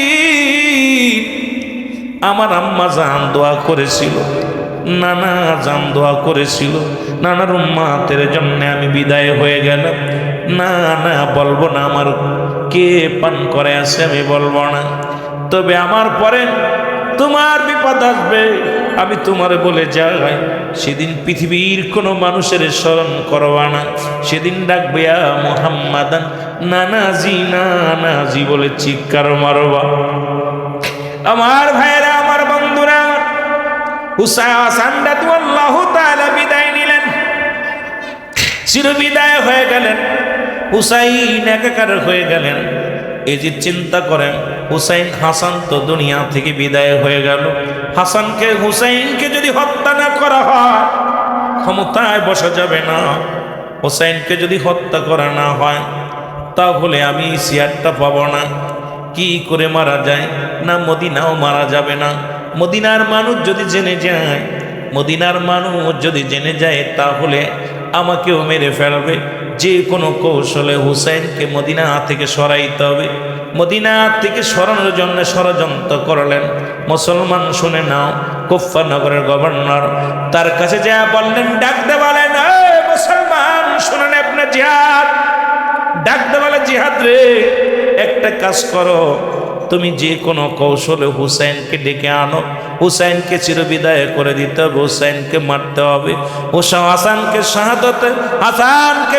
A: আমার আম্মা জান দোয়া করেছিল, নানা জান দোয়া করেছিল, নানার উম্মাতের জন্য আমি বিদায় হয়ে গেলাম। না না, বলবো না। আমার কে পান করে আছে আমি বলবো না, তবে আমার পরে তোমার বিপদ আসবে আমি তোমারে বলে যাই, সেদিন পৃথিবীর কোনো মানুষের স্মরণ করবা না। সেদিন ডাকবে আ মুহাম্মাদান, নানাজি নানাজি বলে চিৎকার মারবা। আমার ভাইরা, আমার বন্ধুরা, আমার হুসাইন রাদিয়াল্লাহু তাআলা বিদায় নিলেন, চির বিদায় হয়ে গেলেন। হুসাইন একাকার হয়ে গেলেন। এই যে চিন্তা করেন, হুসাইন হাসান তো দুনিয়া থেকে বিদায় হয়ে গেল। হুসাইনকে যদি হত্যা না করা হয় ক্ষমতায় বসা যাবে না। হুসাইনকে যদি হত্যা করা না হয় তাহলে আমি চেয়ারটা পাবো না। কি করে মারা যায়? না মদিনাও মারা যাবে না। মদিনার মানুষ যদি জেনে যায়, তাহলে আমাকেও মেরে ফেলবে। যে কোনো কৌশলে হুসাইনকে মদিনা থেকে সরাইতে হবে। মদিনা থেকে সরানোর জন্য ষড়যন্ত্র করলেন। মুসলমান শুনে নাও, কুফা নগরের গভর্নর তার কাছে যা বললেন, ডাকতে বলেন, মুসলমান শুনেন, আপনার জিহাদ। ডাকতে বলে, জিহাদ রে, একটা কাজ করো, তুমি যে কোনো কৌশলে হুসাইনকে ডেকে আনো। হুসাইনকে চিরবিদায় করে দিতে হবে, হুসাইনকে মারতে হবে। হাসানকে শাহাদত, হাসানকে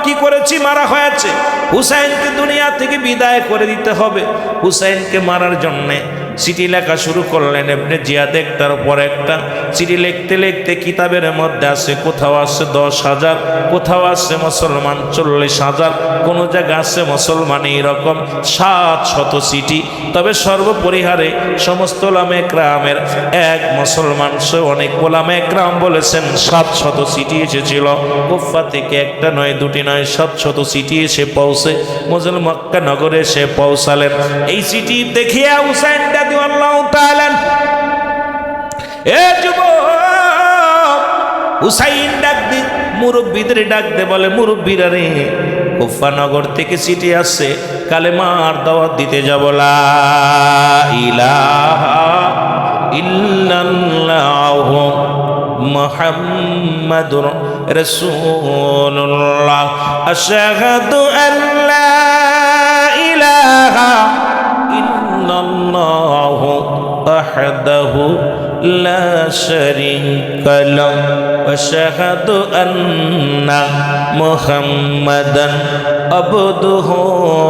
A: কি করেছি, মারা হয়েছে। হুসাইনকে দুনিয়া থেকে বিদায় করে দিতে হবে। হুসাইনকে মারার জন্যে চিঠি লেখা শুরু করলেন ইবনে জিয়াদ, একটার পর একটা চিঠি লিখতে লিখতে কিতাবের মধ্যে আছে, কোথাও আছে 10,000, কোথাও আছে মুসলমান 40,000, কোনো জায়গা আছে মুসলমান এইরকম 700 চিঠি। তবে সর্বপরিহারে সমস্ত ওলামায়ে কেরামের, এক মুসলমান সে অনেক ওলামায়ে কেরাম বলেছেন 700 চিঠি এসেছিল কুফা থেকে। একটা নয়, দুটি নয়, 700 চিঠি এসে পৌঁছে মক্কা নগরে এসে পৌঁছালেন। এই চিঠি দেখিয়া হুসাইন রাদিয়াল্লাহু তাআলা, এ যুবক, হুসাইন ডাক দি, মুরব্বীদের ডাক দে, বলে, মুরব্বীরা রে, কুফা নগর থেকে চিঠি আসছে, কালেমার দাওয়াত দিতে যাব। লা ইলাহা ইল্লাল্লাহু মুহাম্মাদুর রাসূলুল্লাহ, আশহাদু আল্লা ইলাহা ইল্লাল্লাহু ওয়াহদাহু লা শারীকা লাহু ওয়া আশহাদু আন্না মুহাম্মাদান আবদুহু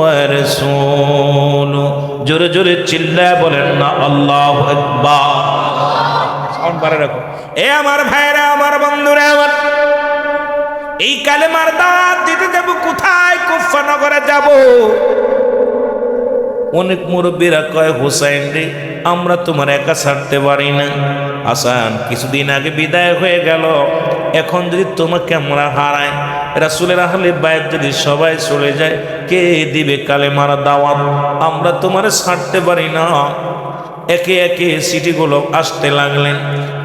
A: ওয়া রাসূলুহু। জোরে জোরে চিল্লায় বলেন না আল্লাহু আকবার। সাউন্ড বাড়ায় রাখো। এ আমার ভাইরা, আমার বন্ধুরা, আমার এই কালেমার দাওয়াত দিতে যাব কোথায়? কুফা নগরে যাব। অনেক মুরব্বীরা কয়, হুসাইন রে, আমরা তোমার একা ছাড়তে পারি না। হাসান কিছুদিন আগে বিদায় হয়ে গেল, এখন যদি তোমাকে আমরা হারাই, রাসূলের আহলে বাইত যদি সবাই চলে যায়, কে দিবে কালেমার দাওয়াত? আমরা তোমার ছাড়তে পারি না। একে একে সিটিগুলো আসতে লাগলেন।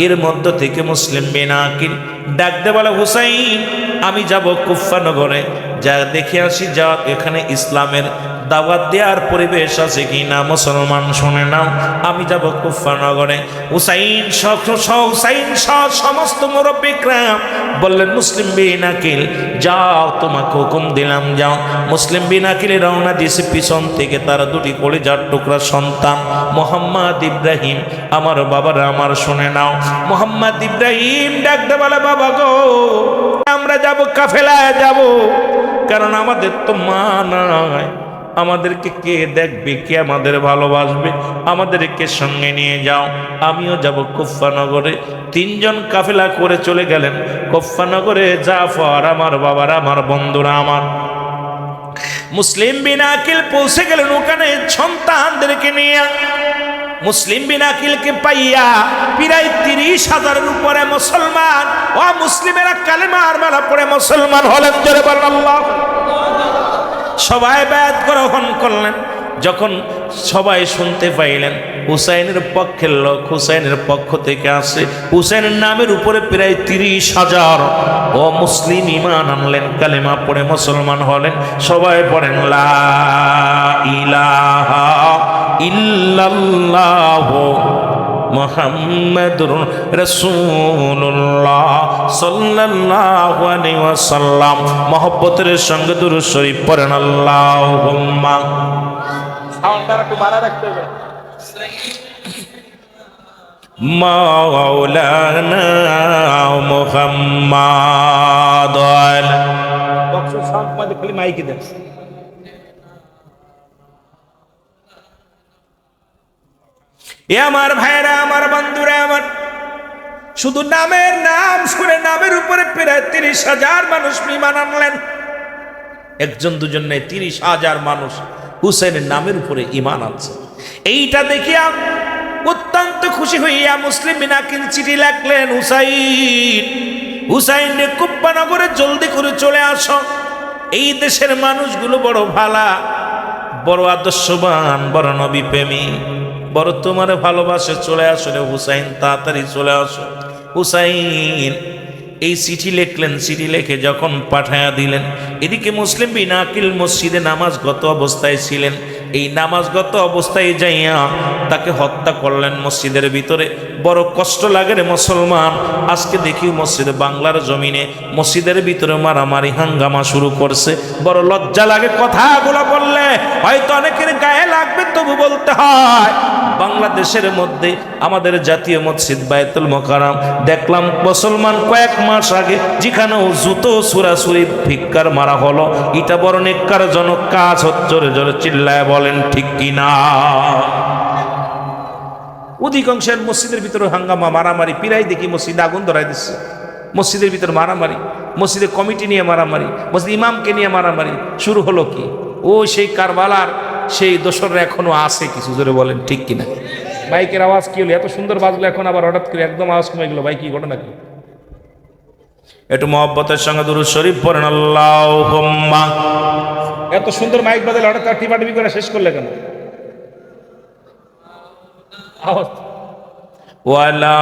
A: এর মধ্য থেকে মুসলিম বিন আকিল ডাকতে বলে, হুসাইন, আমি যাব কুফা নগরে, যা দেখে আসি, যা এখানে ইসলামের দাওয়াত দেওয়ার পরিবেশ আছে কি না। মুসলমান শুনে নাও, আমি যাব কুফা নগরে। হুসাইন সমস্ত মুরব্বিকরা বললেন, মুসলিম বিন আকিল, যাও, তোমাকে হুকুম দিলাম, যাও। মুসলিম বিন আকিল রওনা দিয়েছে। পিছন থেকে তার দুটি কলিজার টুকরা সন্তান মোহাম্মদ ইব্রাহিম, আমার বাবারা আমার শুনে নাও, মোহাম্মদ ইব্রাহিম ডাকতে বলে, বাবা গো, আমরা যাব, কাফেলায় যাব, কারণ আমাদের তো মা নাই, আমাদেরকে কে দেখবে, কে আমাদের ভালোবাসবে, আমাদেরকে সঙ্গে নিয়ে যাও। আমিও যাব কুফা নগরে। 3 জন কাফেলা করে চলে গেলেন কুফা নগরে। জাফর, আমার বাবারা, আমার বন্ধুরা, আমার মুসলিম বিন আকিল পৌঁছে গেলেন ওখানে সন্তানদেরকে নিয়ে। মুসলিম বিন আকিলকে পাইয়া প্রায় 30,000-এর উপরে মুসলমান ও মুসলিমেরা কালেমার মালা পড়ে মুসলমান হলেন। জোরে বলেন আল্লাহ। সবাই বায়াত গ্রহণ করলেন। যখন সবাই শুনতে পাইলেন হুসাইনের পক্ষের লোক, হুসাইনের পক্ষ থেকে আসে, হুসাইনের নামের উপরে প্রায় 30,000 ও মুসলিম ঈমান আনলেন, কালেমা পড়ে মুসলমান হলেন। সবাই পড়েন, লা ইলাহা ইল্লাল্লাহু মুহাম্মাদুর রাসূলুল্লাহ, সাল্লাল্লাহু আলাইহি ওয়াসাল্লাম মহব্বতের সঙ্গে দুরূদ শরীফ পড়েন আল্লাহুম্মা। সাউন্ডটা একটু বাড়া রাখতে হবে। মাওলানা মুহাম্মাদ বক্স সাউন্ড মধ্যে খালি মাইকে দেন। এ আমার ভাইরা, আমার বন্ধুরা, আমার শুধু নামের নাম শুনে নামের উপরে প্রায় 30,000 মানুষ ঈমান আনলেন। একজন দুজন নেই, 30,000 মানুষ হুসাইনের নামের উপরে ঈমান আনছে। এইটা দেখিয়া অত্যন্ত খুশি হইয়া মুসলিম মিনাকিল চিঠি লিখলেন, হুসাইন, হুসাইন রে কুব্বানগরে জলদি করে চলে আসো। এই দেশের মানুষগুলো বড় ভালা, বড় আদর্শবান, বড় নবী প্রেমী, বড় তোমার ভালোবাসে, চলে আসো রে হুসাইন, তাড়াতাড়ি চলে আসো। হুসাইন এই চিঠি লিখলেন, চিঠি লিখে যখন পাঠায়া দিলেন, এদিকে মুসলিম বিন আকিল মসজিদে নামাজগত অবস্থায় ছিলেন। এই নামাজগত অবস্থায় যাইয়া তাকে হত্যা করলেন মসজিদের ভিতরে। বড় কষ্ট লাগে রে মুসলমান, আজকে দেখি মসজিদে বাংলার জমিনে মসজিদের ভিতরে মারামারি হাঙ্গামা শুরু করছে। বড় লজ্জা লাগে কথাগুলো বললে, হয়তো অনেকের গায়ে লাগবে, তবু বলতে হয়। বাংলাদেশের মধ্যে আমাদের জাতীয় মসজিদ বায়তুল মোকাররম দেখলাম মুসলমান কয়েক মাস আগে যেখানেও জুতো সুরাসুরি ভিক্ষার মারা হলো। এটা বড় নেককারজনক কাজ। জোরে জোরে চিল্লায় বলেন ঠিক কিনা? অধিকাংশের মসজিদের ভিতরে হাঙ্গামা মারামারি, পিরাই দেখি মসজিদে আগুন ধরাই দিচ্ছে, মসজিদের ভিতর মারামারি, মসজিদের কমিটি নিয়ে মারামারি, মসজিদ ইমামকে নিয়ে মারামারি। শুরু হলো কি? ও সেই কারবালার সেই দোসররা এখনো আছে কিছু। জোরে বলেন ঠিক কিনা? বাইকের আওয়াজ কি হলো? এত সুন্দর বাজলো, এখন আবার হঠাৎ করে একদম আওয়াজ কমে গেল। ভাই কি ঘটনা কি? একটু মহব্বতের সঙ্গে দুরূদ শরীফ পড়েন আল্লাহুম্মা। এত সুন্দর মাইক বাজালে হঠাৎ টিপাটিপি করে শেষ করলে কেন? ওয়ালা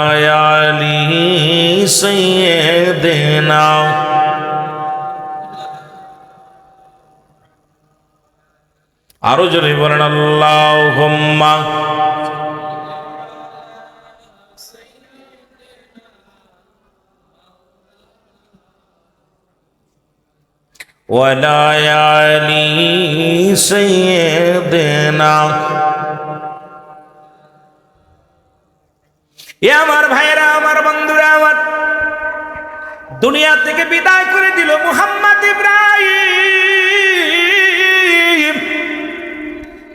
A: আলি সাইয়্যিদিনা, আরো জোরে বলেন আল্লাহুম্মা। ওয়ালা আলি সাইয়্যিদিনা। এ আমার ভাইরা, আমার বন্ধুরা, আমার দুনিয়া থেকে বিদায় করে দিল মুহাম্মদ ইব্রাহিম।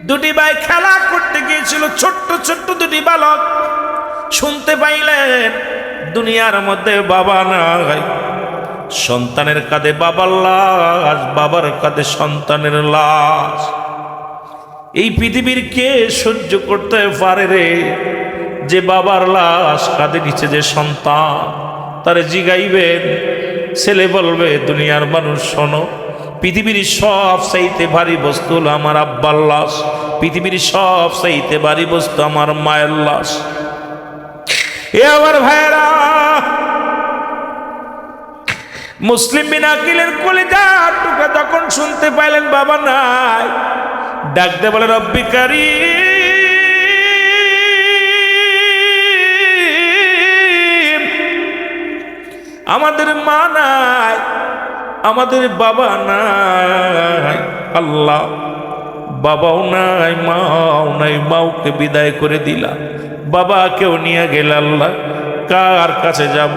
A: দুটি ভাই খেলা করতে গিয়েছিল, ছোট্ট ছোট্ট দুটি বালক। শুনতে পাইলেন দুনিয়ার মধ্যে বাবা নাই, সন্তানের কাঁধে বাবার লাশ, বাবার কাঁধে সন্তানের লাশ। এই পৃথিবীর কে সহ্য করতে পারে রে, যে বাবার লাশ কাঁধে নিচে যে সন্তান, তারে জিগাইবেন, ছেলে বলবে দুনিয়ার মানুষ শোনো, পৃথিবীর সব চাইতে ভারী বস্তু হলো আমার আব্বার লাশ, পৃথিবীর সব চাইতে ভারী বস্তু আমার মায়ের লাশ। এ আমার ভাইয়েরা, মুসলিম বিন আকিলের কলিজার টুকরা যখন শুনতে পাইলেন বাবা নাই, ডাকতে বলে রব্বি কারীম, আমাদের মা নাই, আমাদের বাবা নাই, আল্লাহ বাবাও নাই, মাও নাই, মাওকে বিদায় করে দিলা, বাবাকেও নিয়ে গেল, আল্লাহ কার কাছে যাব,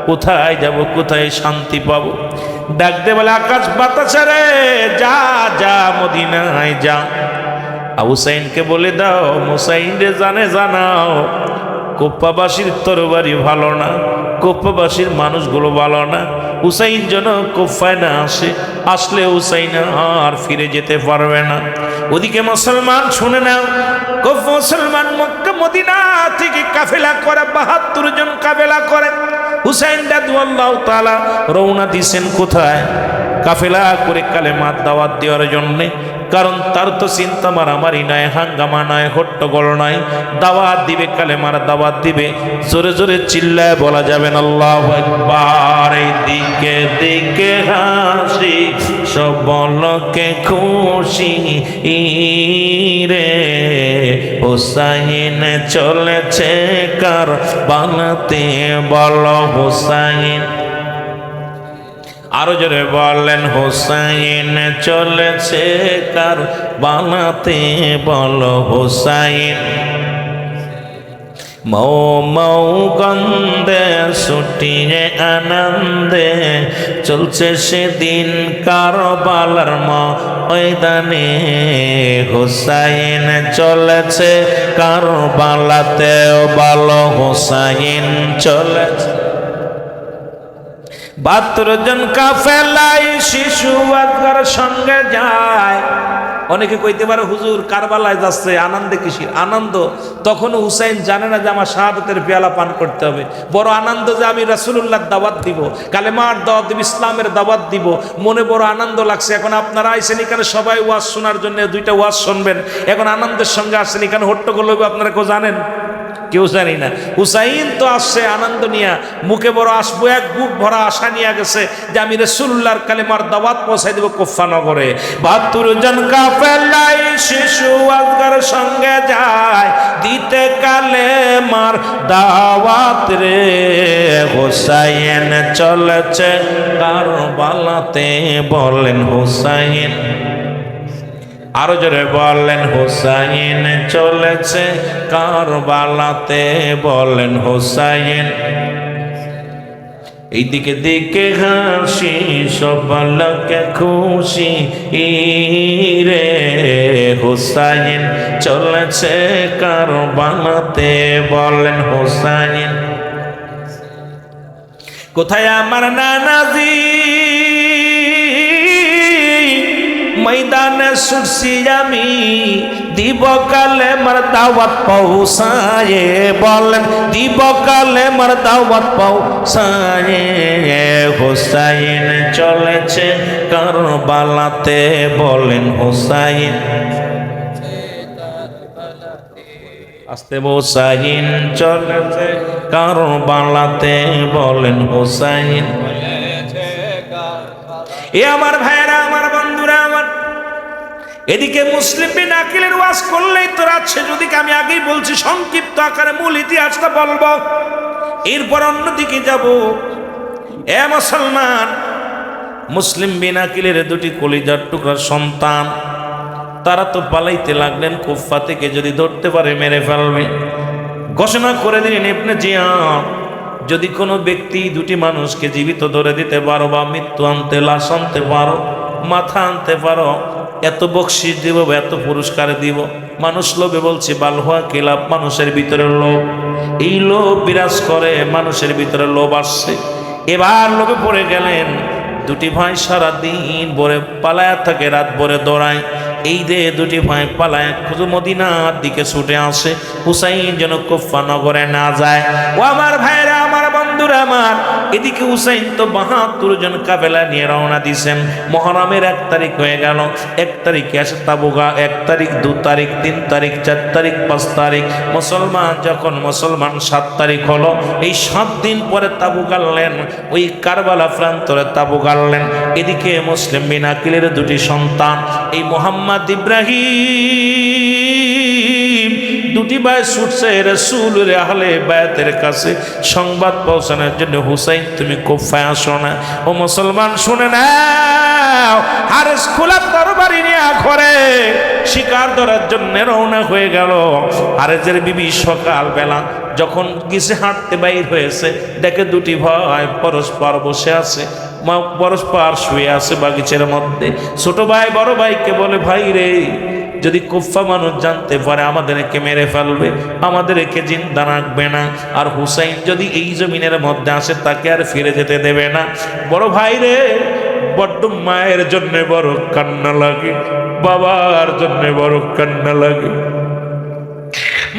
A: কোথায় যাব, কোথায় শান্তি পাবো? ডাকতে বলে আকাশ বাতাসে রে, যা যা মদিনায় যা। হুসাইনকে বলে দাও, হুসাইন রে জানে জানাও, কোপ্পাবাসীর তরবারি ভালো না, কোপ্পাবাসীর মানুষগুলো ভালো না। হুসাইন যেন কোপ্পায় না আসে, আসলে হুসাইন আর ফিরে যেতে পারবে না। ওদিকে মুসলমান শুনে নাও, মুসলমান মক্কা মদিনা থেকে কাফেলা করে, ৭২ জন কাফেলা করে। হুসাইন রাদিয়াল্লাহু তাআলা রওনা দিয়েছেন কোথায়? কাফেলা করে কালেমার দাওয়াত দেওয়ার জন্যে। কারণ তার তো চিন্তা মারামারি নয়, হাঙ্গামা নয়, হট্টগোল নয়, দাওয়াত দিবে, কালেমার দাওয়াত দিবে। জোরে জোরে চিল্লায় বলা যাবেন আল্লাহু আকবার। দিকে দিকে হাসি, সব লোকে খুশি রে, হুসাইন চলেছে কারবালাতে, বলো হুসাইন আরো জোরে বললেন হোসাইন চলেছে কারবালাতে, বলো হোসাইন। মৌ মৌ গন্ধে ছুটিয়ে আনন্দে চলছে সেদিন কারবালার ময়দানে, হোসাইন চলেছে কারবালাতে, বলো হোসাইন চলেছে। 72 জন কাফেলায় শিশু আজগর সঙ্গে যায়। অনেকে কইতে পারে হুজুর কারবালায় যাচ্ছে আনন্দে কিসির আনন্দ? তখন হুসাইন জানে না যে আমার শাহাদাতের পেয়ালা পান করতে হবে। বড় আনন্দ যে আমি রাসূলুল্লাহর দাওয়াত দিব, কালেমার দাওয়াত দিব, ইসলামের দাওয়াত দিব, মনে বড় আনন্দ লাগছে। এখন আপনারা আইছেন এখানে সবাই ওয়াজ শোনার জন্য, 2টা ওয়াজ শুনবেন, এখন আনন্দের সঙ্গে আসছেন, এখানে হট্টগোল হবে আপনারা কেউ জানেন? কেউ জানি না। হুসাইন তো আসছে আনন্দ নিয়া, মুখে বড় আসবো, এক বুক ভরা আশা নিয়ে গেছে যে আমি রাসূলুল্লাহর কালেমার দাওয়াত পৌঁছাই দেব কুফা নগরে। 72 জন কাফেলায় শিশু আজগর সঙ্গে যায় দিতে কালেমার দাওয়াত রে, হোসাইন চলেছে কারবালাতে, বলেন হোসাইন। আরো জোরে বললেন হোসাইন চলেছে কারবালাতে, বলেন হোসাইন। এইদিকে দিকে হাসি সব লোকে খুশি রে, হোসাইন চলেছে কারবালাতে, বলেন হোসাইন। কোথায় আমার নানাজি ময়দানে ছুটছি আমি, দিব কালেমার দাওয়াত পৌঁছায়ে, বলেন দিব কালেমার দাওয়াত পৌঁছায়ে, হোসাইন চলেছে কারবালাতে, বলেন হোসাইন। আস্তে হোসাইন চলেছে কারবালাতে, বলেন হোসাইন। এ আমার ভাইরা, আমার বন্ধুরা আমার, এদিকে মুসলিম বিন আকিলের ওয়াজ করলেই তো রাতছে, যদি আমি আগেই বলছি সংক্ষিপ্ত আকারে মূল ইতিহাসটা বলবো, এরপর অন্যদিকে যাব। এ মুসলমান, মুসলিম বিন আকিলের 2টি কলিজার টুকরার সন্তান, তারা তো পালাইতে লাগলেন কুফা থেকে, যদি ধরতে পারে মেরে ফেলবে। ঘোষণা করে দিলেন ইবনে জিয়াদ, যদি কোনো ব্যক্তি 2টি মানুষকে জীবিত ধরে দিতে পারো, বা মৃত্যু আনতে, লাশ আনতে পারো, মাথা আনতে পারো, এত বকশিস দিব, এত পুরস্কার দিব। মানুষ লোভে বলছে বালহুয়া কিলাপ, মানুষের ভিতরে লোভ, এই লোভ বিরাজ করে, মানুষের ভিতরে লোভ আসছে। এবার লোভে পড়ে গেলেন। 2টি ভাই সারা দিন ভরে পালায়া থাকে, রাত ভরে দৌড়ায়। এই যে 2টি ভাই পালায় খুঁজো মদিনার দিকে ছুটে আসে, হুসাইন যেন কুফা নগরে না যায়। ও আমার ভাইরা, আমার বন্ধুরা আমার, এদিকে হুসাইন তো 72 জন কাফেলা নিয়ে রওনা দিয়েছেন। মুহররমের 1 তারিখ হয়ে গেল। 1 তারিখে আসে তাবুকা, 1 তারিখ, 2 তারিখ, 3 তারিখ, 4 তারিখ, 5 তারিখ। মুসলমান 7 তারিখ হলো, এই 7 দিন পরে তাবু গাড়লেন, ওই কারবালা প্রান্তরে তাবু গাড়লেন। এদিকে মুসলিম বিন আকিলের 2টি সন্তান, এই মোহাম্মদ ইব্রাহিম, 2টি ভাই ছুটছে রাসূলের আহলে বায়াতের কাছে সংবাদ পৌঁছানোর জন্য, হুসাইন তুমি কুফায় আসো না। ও মুসলমান শুনে নাও, হারেস খোলা তরবারি নিয়ে ঘরে শিকার ধরার জন্য রওনা হয়ে গেল। হারেজের বিবি সকালবেলা যখন গিসে হাঁটতে বাইর হয়েছে, দেখে 2টি ভাই পরস্পর বসে আছে, পরস্পর শুয়ে আছে বাগিচার মধ্যে। ছোট ভাই বড় ভাইকে বলে, ভাই রে, যদি কুফা মানুষ জানতে পারে আমাদেরকে মেরে ফেলবে, আমাদেরকে জিন্দা রাখবে না, আর হুসাইন যদি এই জমিনের মধ্যে আসে তাকে আর ফিরে যেতে দেবে না। বড় ভাই রে, বড্ড মায়ের জন্য বড় কান্না লাগে, বাবার জন্য বড় কান্না লাগে।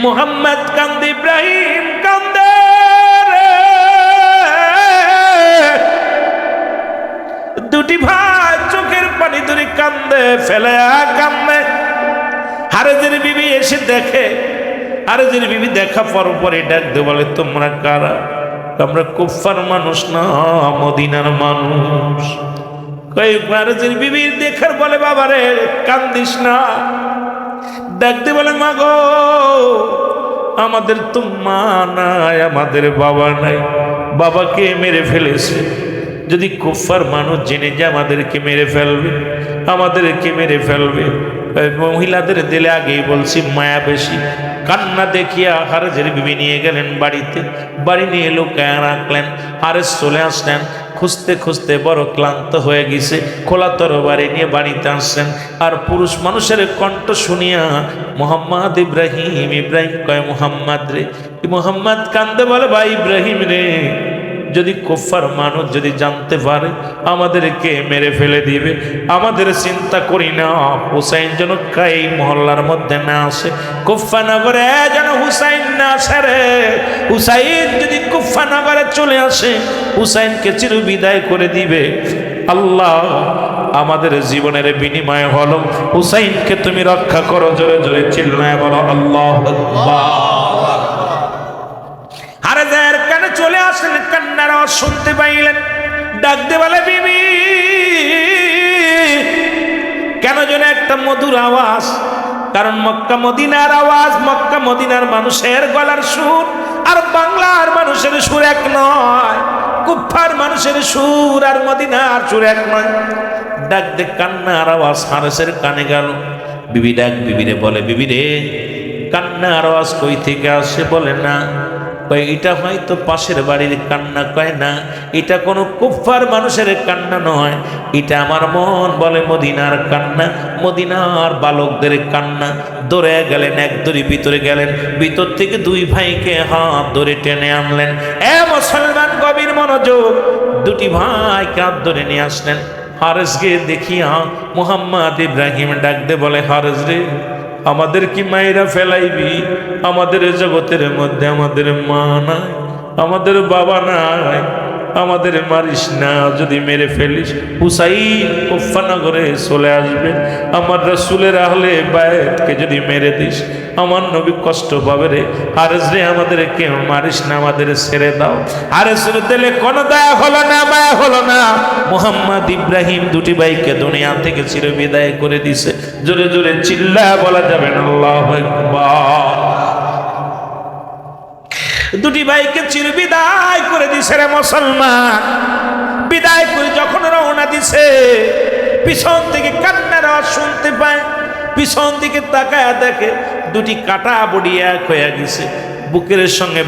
A: মোহাম্মদ কান্দে, ইব্রাহিম কান্দে, 2টি ভাই চোখের পানি ধরে কান্দে, ফেলে কান্দে। হারেজের বিবি এসে দেখে, হারেজের বিবি দেখা পরে ডাক দে, বলে তোমরা কারা? আমরা কুফার মানুষ না, মদিনার মানুষ। হারেজের বিবি দেখার বলে, বাবারে কান্দিস না। ডাক দে বলে, মা গো, আমাদের তো মা নাই, আমাদের বাবা নাই, বাবাকে মেরে ফেলেছে, যদি কুফার মানুষ জেনে যে আমাদেরকে মেরে ফেলবে, আমাদেরকে মেরে ফেলবে। মহিলাদের দিলে আগেই বলছি মায়া বেশি। কান্না দেখিয়া হারেজের বিবি নিয়ে গেলেন বাড়িতে, বাড়ি নিয়ে লুকায় রাখলেন। হারেজ চলে আসলেন, খুঁজতে খুঁজতে বড় ক্লান্ত হয়ে গেছে, খোলা তরবারি নিয়ে বাড়িতে আসলেন। আর পুরুষ মানুষের কণ্ঠ শুনিয়া মোহাম্মদ ইব্রাহিম, ইব্রাহিম কয় মোহাম্মদ রে। মোহাম্মদ কান্দে বলে ভাই ইব্রাহিম রে, যদি কুফার মানুষ যদি জানতে পারে আমাদেরকে মেরে ফেলে দিবে, আমাদের চিন্তা করি না হুসাইন যেন এই মহল্লার মধ্যে না আসে, কুফা নগরে যেন হুসাইন না আসে রে। হুসাইন যদি কুফা নগরে চলে আসে হুসাইনকে চির বিদায় করে দিবে। আল্লাহ আমাদের জীবনের বিনিময় হলো হুসাইনকে তুমি রক্ষা করো। জোরে জোরে চিল্লায় বলো আল্লাহু আকবার। হারেজের কানে চলে আসলেন, কান্নার আওয়াজ শুনতে পাইলেন। ডাক দে বলে বিবি, কেন যেন একটা মধুর আওয়াজ, কারণ মক্কা মদিনার আওয়াজ, মক্কা মদিনার মানুষের গলার সুর আর বাংলার মানুষের সুর এক নয়, কুফার মানুষের সুর আর মদিনার সুর এক নয়। ডাক দে কান্নার আওয়াজ হারেসের কানে গেল। বিবি ডাক বিবিরে বলে, বিবিরে কান্নার আওয়াজ কই থেকে আসে? বলে না, কয় এটা হয়তো পাশের বাড়ির কান্না। কয় না, এটা কোনো কুফার মানুষের কান্না নয়, এটা আমার মন বলে মদিনার কান্না, মদিনার বালকদের কান্না। দৌড়ে গেলেন, এক দড়ি ভিতরে গেলেন, ভিতর থেকে দুই ভাইকে হাত ধরে টেনে আনলেন। এ মুসলমান গভীর মনোযোগ, দুটি ভাইকে হাত ধরে নিয়ে আসলেন। হারেসকে দেখিয়া মোহাম্মদ ইব্রাহিম ডাক দে বলে, হারেস রে, আমাদের কি মায়েরা ফেলাইবি? আমাদের জগতের মধ্যে আমাদের মা নাই, আমাদের বাবা নাই, আমাদের মারিস না। যদি মেরে ফেলিস হুসাইন কুফানগরে চলে আসবে, আমার রাসূলের আহলে বায়াতকে যদি মেরে দিস আমার নবী কষ্ট পাবে রে। হারেস রে, আমাদেরকে মারিস না, আমাদের ছেড়ে দাও। হারেসের দিলে কোনো দয়া হলো না, মায়া হলো না। মোহাম্মদ ইব্রাহিম দুটি ভাইকে দুনিয়া থেকে চির বিদায় করে দিছে। জোরে জোরে চিল্লা বলা যাবে না আল্লাহু আকবার। দুটি ভাইকে চির বিদায় করে দিছে রে মুসলমান। বিদায় করে যখন রওনা দিছে, পিছন থেকে কান্নার আওয়াজ শুনতে পায়। পিছন দিকে তাকায়া দেখে দুটি কাটা বডি এক হয়ে গেছে। বুকের সঙ্গে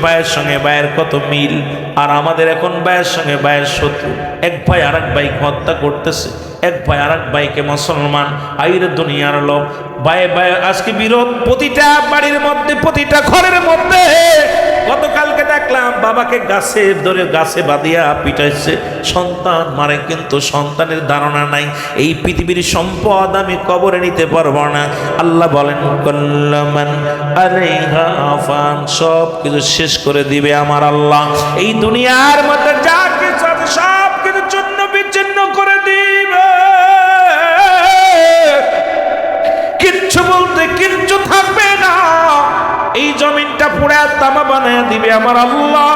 A: বায়ের কত মিল, আর আমাদের এখন বায়ের সঙ্গে বায়ের শত্রু। এক ভাই আর এক ভাইকে হত্যা করতেছে, এক ভাই আর এক ভাইকে মুসলমান আইরে দুনিয়ার লোক বায়ে বায়ে আজকে বিরোধ প্রতিটা বাড়ির মধ্যে, প্রতিটা ঘরের মধ্যে। গতকালকে দেখলাম বাবাকে গাছে ধরে গাছে বাঁধিয়া পিটাইছে, সন্তান মারে, কিন্তু সন্তানের ধারণা নাই এই পৃথিবীর সম্পদ আমি কবরে নিতে পারবো না। আল্লাহ বলেন কুল্লুমান আলাইহা ফান, সব কিছু শেষ করে দিবে আমার আল্লাহ। এই দুনিয়ার মধ্যে যা কিছু আছে সব কিছু চূর্ণ বিচ্ছিন্ন করে দিবে, কিচ্ছু বলতে কিচ্ছু থাকবে না। এই জমিনটা পুরা তামা বানায় দিবে আমার আল্লাহ।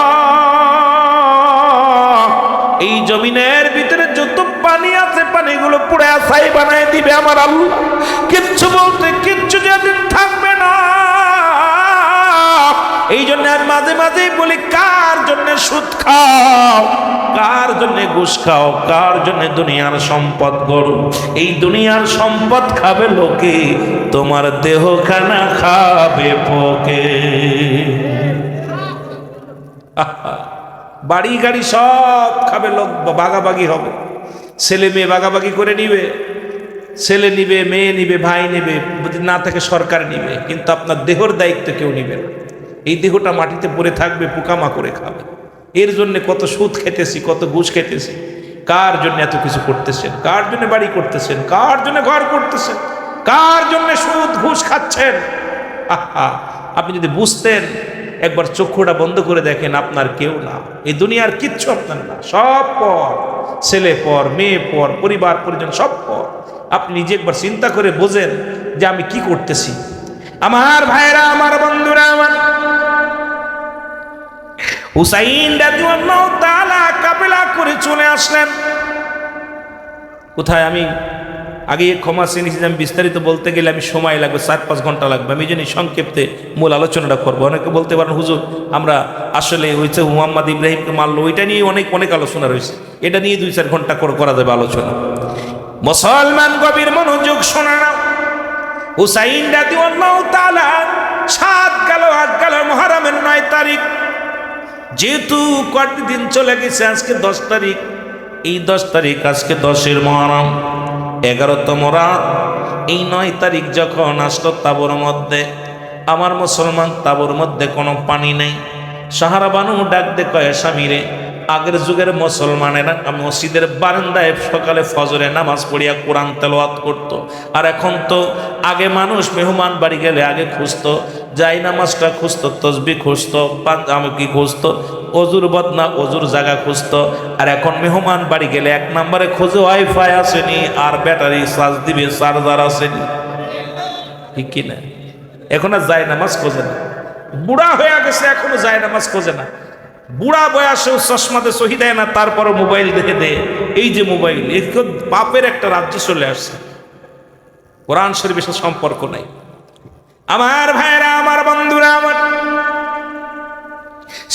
A: এই জমিনের ভিতরে যত পানি আছে পানিগুলো পুরা ছাই বানায় দিবে আমার আল্লাহ। কিচ্ছু বলতে কিচ্ছু যেদিন থাকবে না। এই জন্য আর মাঝে মাঝে বলি, কার জন্য সুদ খাও, কার জন্য ঘুষ খাও, কার জন্য দুনিয়ার সম্পদ গড়ো? এই দুনিয়ার সম্পদ খাবে লোকে, তোমার দেহ খানা খাবে পোকে। বাড়ি গাড়ি সব খাবে লোক, বাগাবাগি হবে, ছেলে মেয়ে বাগাবাগি করে নিবে, ছেলে নিবে, মেয়ে নিবে, ভাই নিবে, যদি না থাকে সরকার নিবে, কিন্তু আপনার দেহর দায়িত্ব কেউ নিবে না। এই দেহটা মাটিতে পড়ে থাকবে, পোকামাকড়ে খাবে। এর জন্য কত সুদ খেতেছি, কত ঘুষ খেতেছি। কার জন্য এত কিছু করতেছেন? কার জন্য বাড়ি করতেছেন? কার জন্য ঘর করতেছেন? কার জন্য সুদ ঘুষ খাচ্ছেন? আহা, আপনি যদি বুঝতেন, একবার চক্ষুটা বন্ধ করে দেখেন, আপনার কেউ না, এই দুনিয়ার কিচ্ছু আপনার না, সব পর, ছেলে পর, মেয়ে পর, পরিবার পরিজন সব পর। আপনি নিজে একবার চিন্তা করে বোঝেন যে আমি কি করতেছি। আমার ভাইরা, আমার বন্ধুরা, আমার হুসাইন রাদিয়াল্লাহু তাআলা কাফেলা করে চলে আসলেন। কোথায়? আমি আগে ক্ষমা চেয়েছিলাম, বিস্তারিত বলতে গেলে আমি সময় লাগবে, 4-5 ঘন্টা লাগবে। আমি জন্য সংক্ষেপে মূল আলোচনাটা করবো। অনেকে বলতে পারেন হুজুর আমরা আসলে হয়েছে মুহাম্মদ ইব্রাহিমকে মারলো, ওইটা নিয়ে অনেক আলোচনা রয়েছে। এটা নিয়ে 2-4 ঘন্টা করা যাবে আলোচনা। মুসলমান গভীর মনোযোগ শোনা না। হুসাইন রাদিয়াল্লাহু তাআলা 7 গেল 8 গেল মুহররমের 9 তারিখ, যেহেতু কয়েকটি দিন চলে গেছে, আজকে 10 তারিখ। এই 10 তারিখ আজকে 10-এর মুহররম, 11তম রাত। এই 9 তারিখ যখন আসলো তাবুর মধ্যে, আমার মুসলমান তাবুর মধ্যে কোনো পানি নেই। সাহারা বানু ডাক দে কয়, স্বামীরে, আগের যুগের মুসলমানেরা মসজিদের বারান্দায় সকালে ফজরে নামাজ পড়িয়া কোরআন তেলাওয়াত করত। আর এখন তো আগে মানুষ মেহমান বাড়ি গেলে আগে খুঁজতো যাই নামাজটা খুঁজতো, তসবি খুঁজতো, কি খুঁজতো, অজুর বদনা অজুর জায়গা খুঁজতো। আর এখন মেহমান বাড়ি গেলে 1 নম্বরে খোঁজে ওয়াইফাই আসেনি আর ব্যাটারি চার্জ দিবে চার্জার আসেনি, ঠিক কিনা? এখন আর যায় নামাজ খোঁজে না। বুড়া হয়ে গেছে এখনো যায় নামাজ খোঁজে না। বুড়া বয়সেও চশমাতে সহি দেয় না, তারপরও মোবাইল দেখে দেয়। এই যে মোবাইল, বাপের একটা রাজ্য চলে আসছে, কোরআন শরীফের সাথে সম্পর্ক নাই। আমার ভাইরা, আমার বন্ধুরা, আমার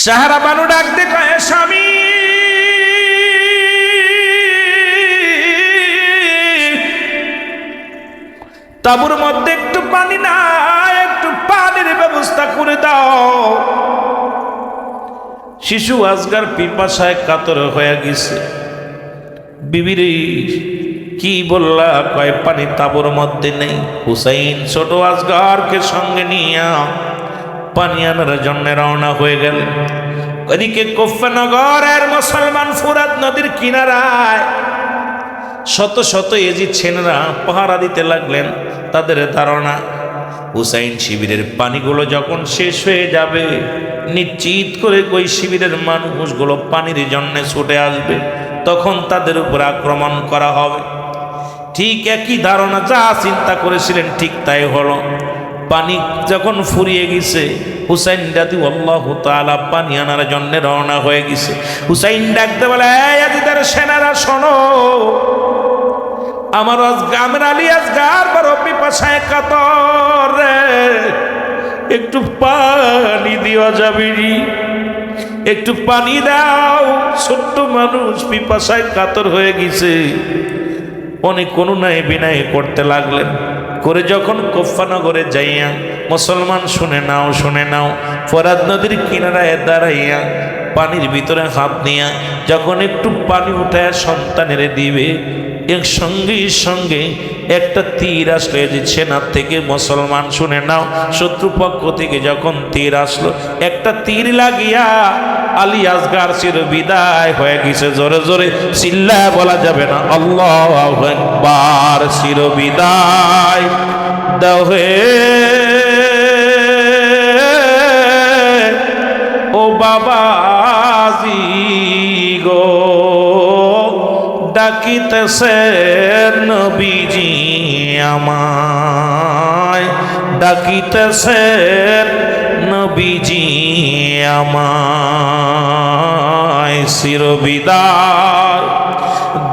A: সাহারা বানু ডাক দে কয়, স্বামী, তাবুর মধ্যে একটু পানি না, একটু পানির ব্যবস্থা করে দাও। শিশু আজগার পিপাসায় কাতর হয়ে গেছে। বিবিরে কি বললা? কয় পানি তাবুর মধ্যে নেই। হুসাইন ছোট আজগারকে সঙ্গে নিয়ে পানি আনার জন্য রওনা হয়ে গেলেন। ওদিকে কুফানগরের মুসলমান ফুরাত নদীর কিনারায় শত শত এজিদ সেনারা পাহারা দিতে লাগলেন। তাদের ধারণা হুসাইন শিবিরের পানিগুলো যখন শেষ হয়ে যাবে, নিশ্চিত করে ওই শিবিরের মানুষগুলো পানির জন্য ছুটে আসবে, তখন তাদের উপর আক্রমণ করা হবে। ঠিক একই ধারণা, যা চিন্তা করেছিলেন ঠিক তাই হলো। পানি যখন ফুরিয়ে গেছে, হুসাইন রাদিয়াল্লাহু তাআলা পানি আনার জন্য রওনা হয়ে গেছে। হুসাইন ডাকতে বলে, এই ইয়াজিদের সেনারা শোনো, আমার আজগার আলী আজগার বড় পিপাসায় কাতর রে, একটু পানি দেওয়া যাবে, একটু পানি দাও। ছোট্ট মানুষ পিপাসায় কাতর হয়ে গেছে। অনেক অনুনয় বিনয় করতে লাগলেন। করে যখন কুফানগরে যাইয়া, মুসলমান শুনে নাও, শুনে নাও, ফরাত নদীর কিনারায় দাঁড়াইয়া পানির ভিতরে হাত নিয়া যখন একটু পানি উঠায় সন্তানের দিবে, এর সঙ্গে সঙ্গে একটা তীর আসলো যে সেনা থেকে। মুসলমান শুনে নাও, শত্রুপক্ষ থেকে যখন তীর আসলো, একটা তীর লাগিয়া আলী আসগার চির বিদায় হয়ে গেছে। জোরে জোরে চিল্লা বলা যাবে না, আল্লাহু আকবার। চির বিদায় দাও হে ও বাবাজি গো, ডাকিতেছে নবীজি আমায়, ডাকিতেছে নবীজি আমায়। চির বিদায়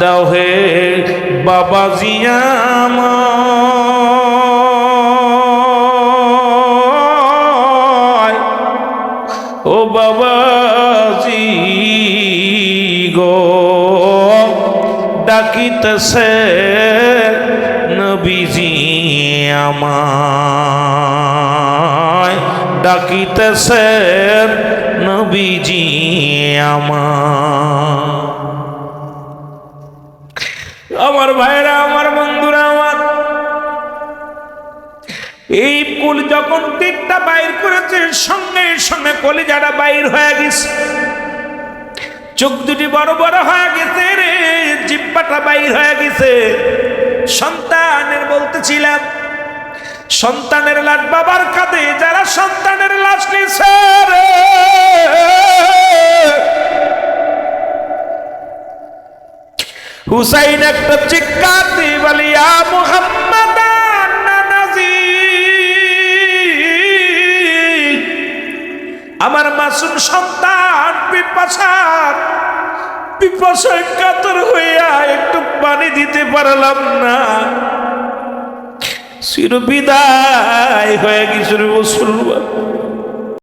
A: দাও হে বাবাজি আমায়, ও বাবাজি গো, ডাকিতেছে নবীজি আমায়, ডাকিতেছে নবীজি আমায়। আমার ভাইরা, আমার বন্ধুরা, আমার এই কুল যখন তীরটা বাইর করেছে, সঙ্গে সঙ্গে কলিজাটা বাইর হয়ে গেছে, চোখ দুটি বড় বড় হয়ে গেছে রে, জিহ্বাটা বাইর হয়ে গেছে। সন্তানের বলতেছিলাম, সন্তানের লাশ বাবার কাঁধে, যারা সন্তানের লাশ নিছে রে, হুসাইন একটা চিৎকার দিয়ে বলি, ইয়া মুহাম্মদ নানাজি, আমার মাসুম সন্তান পিপাসায় কাতর হইয়া একটু পানি দিতে পারলাম না, চির বিদায় হয়ে গেছে মুসলমান।